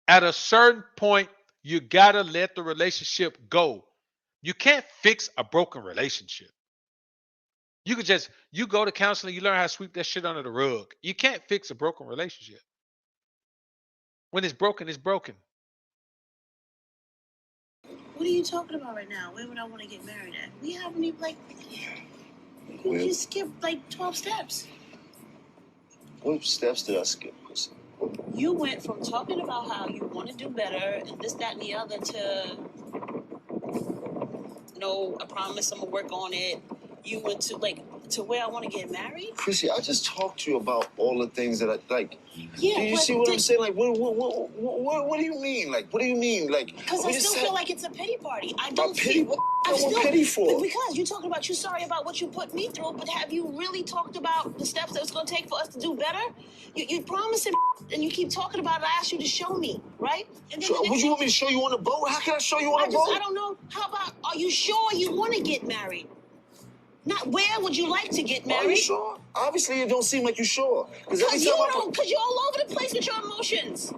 At a certain point, you got to let the relationship go. You can't fix a broken relationship. You go to counseling, you learn how to sweep that shit under the rug. You can't fix a broken relationship. When it's broken, it's broken. What are you talking about right now? Where would I want to get married at? We haven't even, like, you Where? just skipped like 12 steps. What steps did I skip, Chris? You went from talking about how you want to do better and this, that, and the other to, no, I promise I'm going to work on it. You went to, like, to where I want to get married? Chrissy, I just talked to you about all the things that I like. Yeah, do you see what I'm saying? Like, what do you mean? Like, what do you mean? Like, Because I still feel like it's a pity party. I a don't pity. see. What do you want pity for? Because you're talking about you're sorry about what you put me through, but have you really talked about the steps that it's going to take for us to do better? You promised it, and you keep talking about it. I asked you to show me, right? And then So, would you want me to show you on the boat? How can I show you on the boat? I don't know. How about, are you sure you want to get married? Not where would you like to get married? Are you sure? Obviously, it don't seem like you're sure. Because you don't, because you're all over the place with your emotions.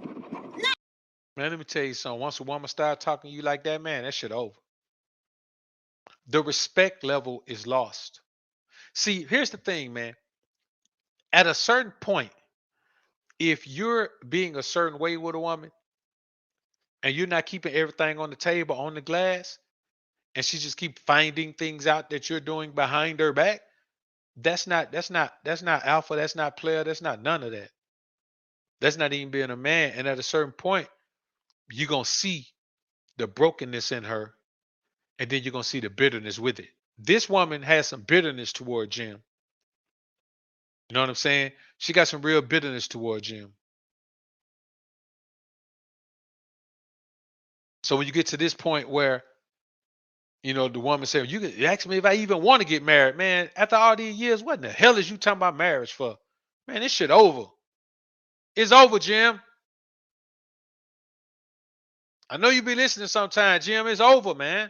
Man, let me tell you something. Once a woman start talking to you like that, man, that shit over. The respect level is lost. See, here's the thing, man. At a certain point, if you're being a certain way with a woman and you're not keeping everything on the table, on the glass, and she just keep finding things out that you're doing behind her back, that's not alpha, that's not player, that's not none of that. That's not even being a man. And at a certain point, you're gonna see the brokenness in her, and then you're gonna see the bitterness with it. This woman has some bitterness toward Jim. You know what I'm saying? She got some real bitterness toward Jim. So when you get to this point where, you know, the woman said, you ask me if I even want to get married, man, after all these years, what in the hell is you talking about marriage for? Man, this shit over. It's over, Jim. I know you be listening sometimes, Jim. It's over, man.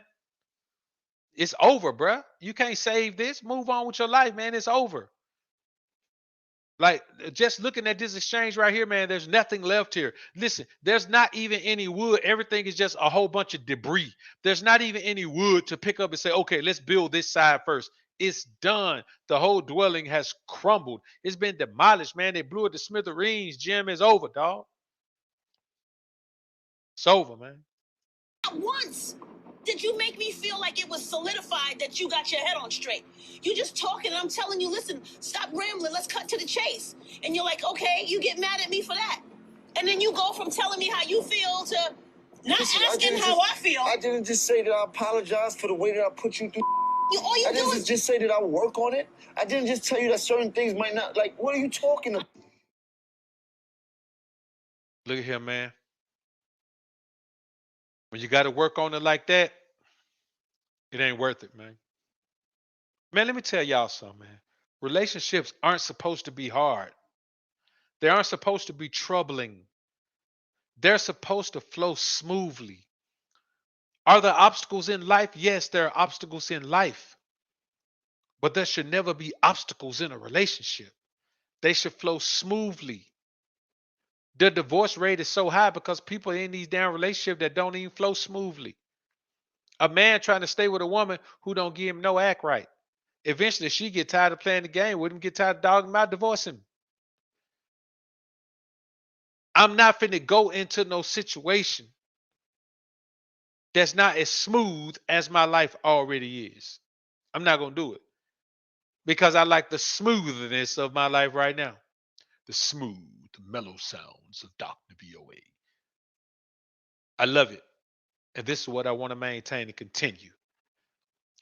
It's over, bruh. You can't save this. Move on with your life, man. It's over. Like, just looking at this exchange right here, man, there's nothing left here. Listen, there's not even any wood. Everything is just a whole bunch of debris. There's not even any wood to pick up and say, okay, let's build this side first. It's done. The whole dwelling has crumbled. It's been demolished, man. They blew it to smithereens. Jim, is over, dog. It's over, man. Not once did you make me feel like it was solidified that you got your head on straight. You just talking and I'm telling you, listen, stop rambling, let's cut to the chase. And you're like, okay, you get mad at me for that. And then you go from telling me how you feel to not asking how I feel. I didn't just say that I apologize for the way that I put you through. All I didn't just say that I work on it. I didn't just tell you that certain things might not, like, what are you talking about? Look at here, man. When you got to work on it like that, it ain't worth it, man. Man, let me tell y'all something, man. Relationships aren't supposed to be hard. They aren't supposed to be troubling. They're supposed to flow smoothly. Are there obstacles in life? Yes, there are obstacles in life. But there should never be obstacles in a relationship. They should flow smoothly. The divorce rate is so high because people in these damn relationships that don't even flow smoothly. A man trying to stay with a woman who don't give him no act right. Eventually, she get tired of playing the game with him, get tired of dogging him out, divorce him. I'm not finna go into no situation that's not as smooth as my life already is. I'm not gonna do it because I like the smoothness of my life right now. The smooth, mellow sounds of Dr. VOA. I love it. And this is what I want to maintain and continue.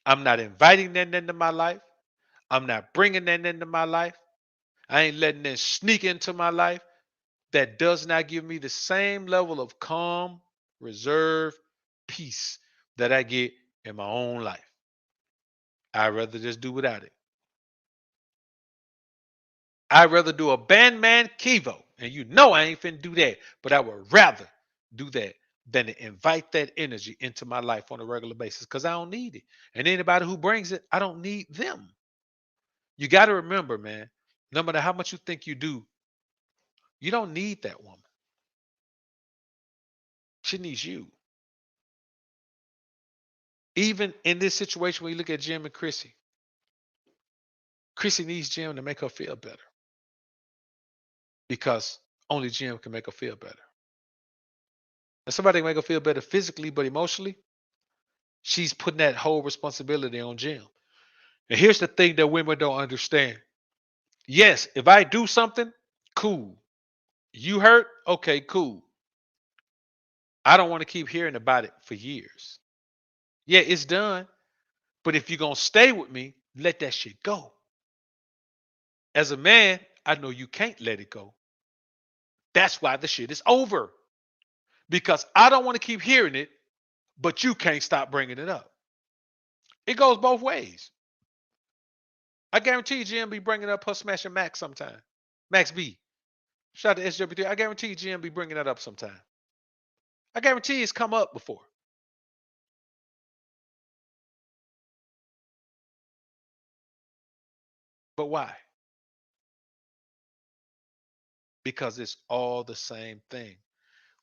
I'm not inviting that into my life. I'm not bringing that into my life. I ain't letting that sneak into my life. That does not give me the same level of calm, reserve, peace that I get in my own life. I'd rather just do without it. I'd rather do a Bandman Kivo. And you know I ain't finna do that. But I would rather do that than to invite that energy into my life on a regular basis because I don't need it. And anybody who brings it, I don't need them. You got to remember, man, no matter how much you think you do, you don't need that woman. She needs you. Even in this situation, when you look at Jim and Chrissy, Chrissy needs Jim to make her feel better because only Jim can make her feel better. And somebody can make her feel better physically, but emotionally, she's putting that whole responsibility on Jim. And here's the thing that women don't understand. Yes, if I do something, cool. You hurt? Okay, cool. I don't want to keep hearing about it for years. Yeah, it's done. But if you're going to stay with me, let that shit go. As a man, I know you can't let it go. That's why the shit is over. Because I don't want to keep hearing it, but you can't stop bringing it up. It goes both ways. I guarantee you Jim be bringing up her smashing Max sometime. Max B. Shout out to SWT. I guarantee you Jim be bringing that up sometime. I guarantee it's come up before. But why? Because it's all the same thing.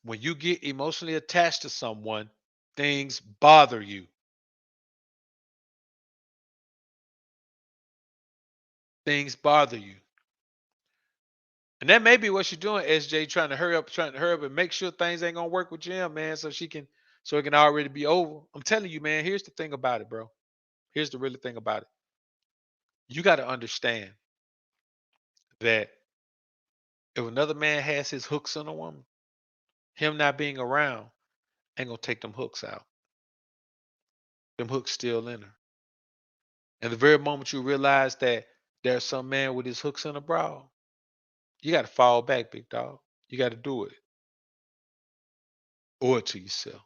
When you get emotionally attached to someone, things bother you. Things bother you. And that may be what she's doing, SJ, trying to hurry up and make sure things ain't gonna work with Jim, man, so it can already be over. I'm telling you, man, here's the thing about it, bro. Here's the really thing about it. You got to understand that if another man has his hooks on a woman, him not being around ain't gonna take them hooks out. Them hooks still in her. And the very moment you realize that there's some man with his hooks in a bra, you got to fall back, big dog. You got to do it. Owe it to yourself.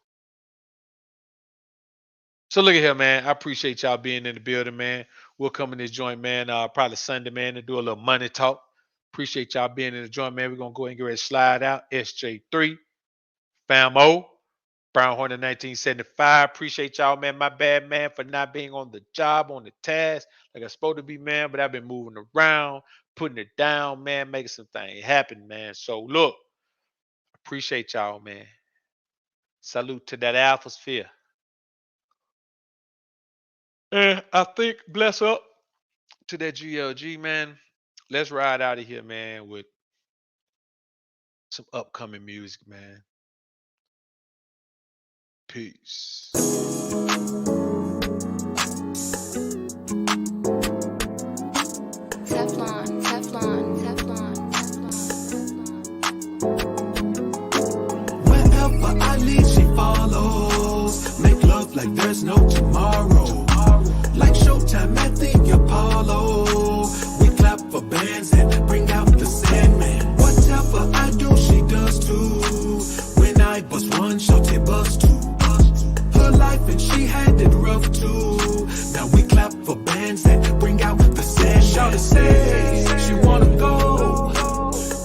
So look at here, man. I appreciate y'all being in the building, man. We'll come in this joint, man, probably Sunday, man, and do a little money talk. Appreciate y'all being in the joint, man. We're going to go ahead and get ready to slide out. SJ3, Famo, Brown Hornet 1975. Appreciate y'all, man. My bad, man, for not being on the job, on the task like I'm supposed to be, man. But I've been moving around, putting it down, man, making some things happen, man. So look, appreciate y'all, man. Salute to that Alpha Sphere. And I think bless up to that GLG, man. Let's ride out of here, man, with some upcoming music, man. Peace. Teflon, Teflon, Teflon, Teflon. Wherever I lead, she follows. Make love like there's no tomorrow. Like Showtime at the Apollo. We clap for bands and bring out the Sandman. Whatever I do, she does too. When I bust one, Showtime bust two. Her life and she had it rough too. Now we clap for bands and bring out the Sandman. Shawty say she wanna go.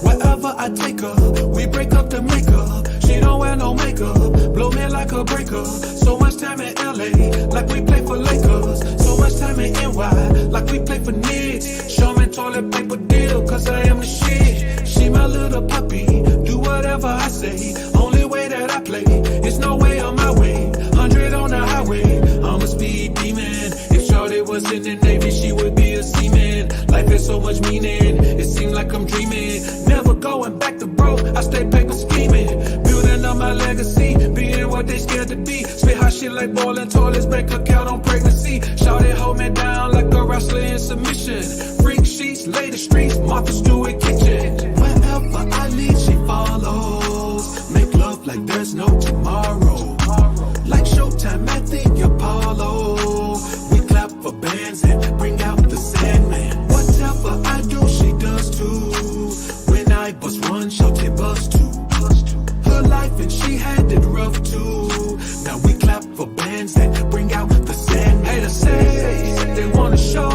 Wherever I take her, we break up the makeup. She don't wear no makeup. Blow me like a breaker. So much time time in LA, like we play for Lakers. So much time in NY, like we play for Knicks. Show me toilet paper deal, cause I am the shit. She my little puppy, do whatever I say. Only way that I play, it's no way on my way. 100 on the highway, I'm a speed demon. If Shorty was in the Navy, she would be a seaman. Life has so much meaning, it seems like I'm dreaming. Never going back to broke, I stay paper scheming. Building up my legacy, being what they scared to be. Spit hot shit like boiling toilets, bank account on pregnancy. Shorty hold me down like a wrestler in submission. Freak sheets, lay the streets, Martha Stewart kitchen. Wherever I lead, she follows. Make love like there's no tomorrow. Like Showtime at the Apollo. We clap for bands and bring out the Sandman. Whatever I do, she does too. When I bust one, Showtime bust two. Her life and she had it rough too. Now we clap for bands and bring out the Sandman. Haters say they wanna show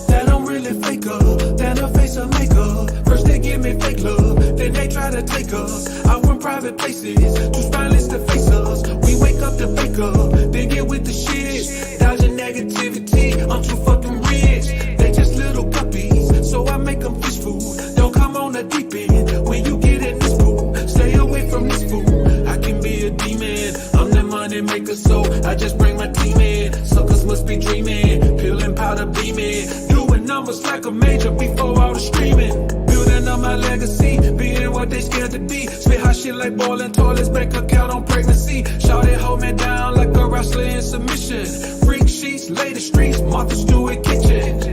that I'm really faker than a face of makeup. First they give me fake love, then they try to take us out in private places, too spineless to face us. We wake up to fake up, then get with the shit. Dodging negativity, I'm too fucking rich. They just little puppies, so I make them fish food. Don't come on the deep end when you get in this pool. Stay away from this fool, I can be a demon. I'm the money maker, so I just bring my team in. Suckers must be dreaming, peeling powder beaming. Doing numbers like a major before all the streaming. Building up my legacy, being what they scared to be. Spit hot shit like boiling toilets, bank account on pregnancy. Shorty hold me down like a wrestler in submission. Freak sheets, lay the streets, Martha Stewart kitchen.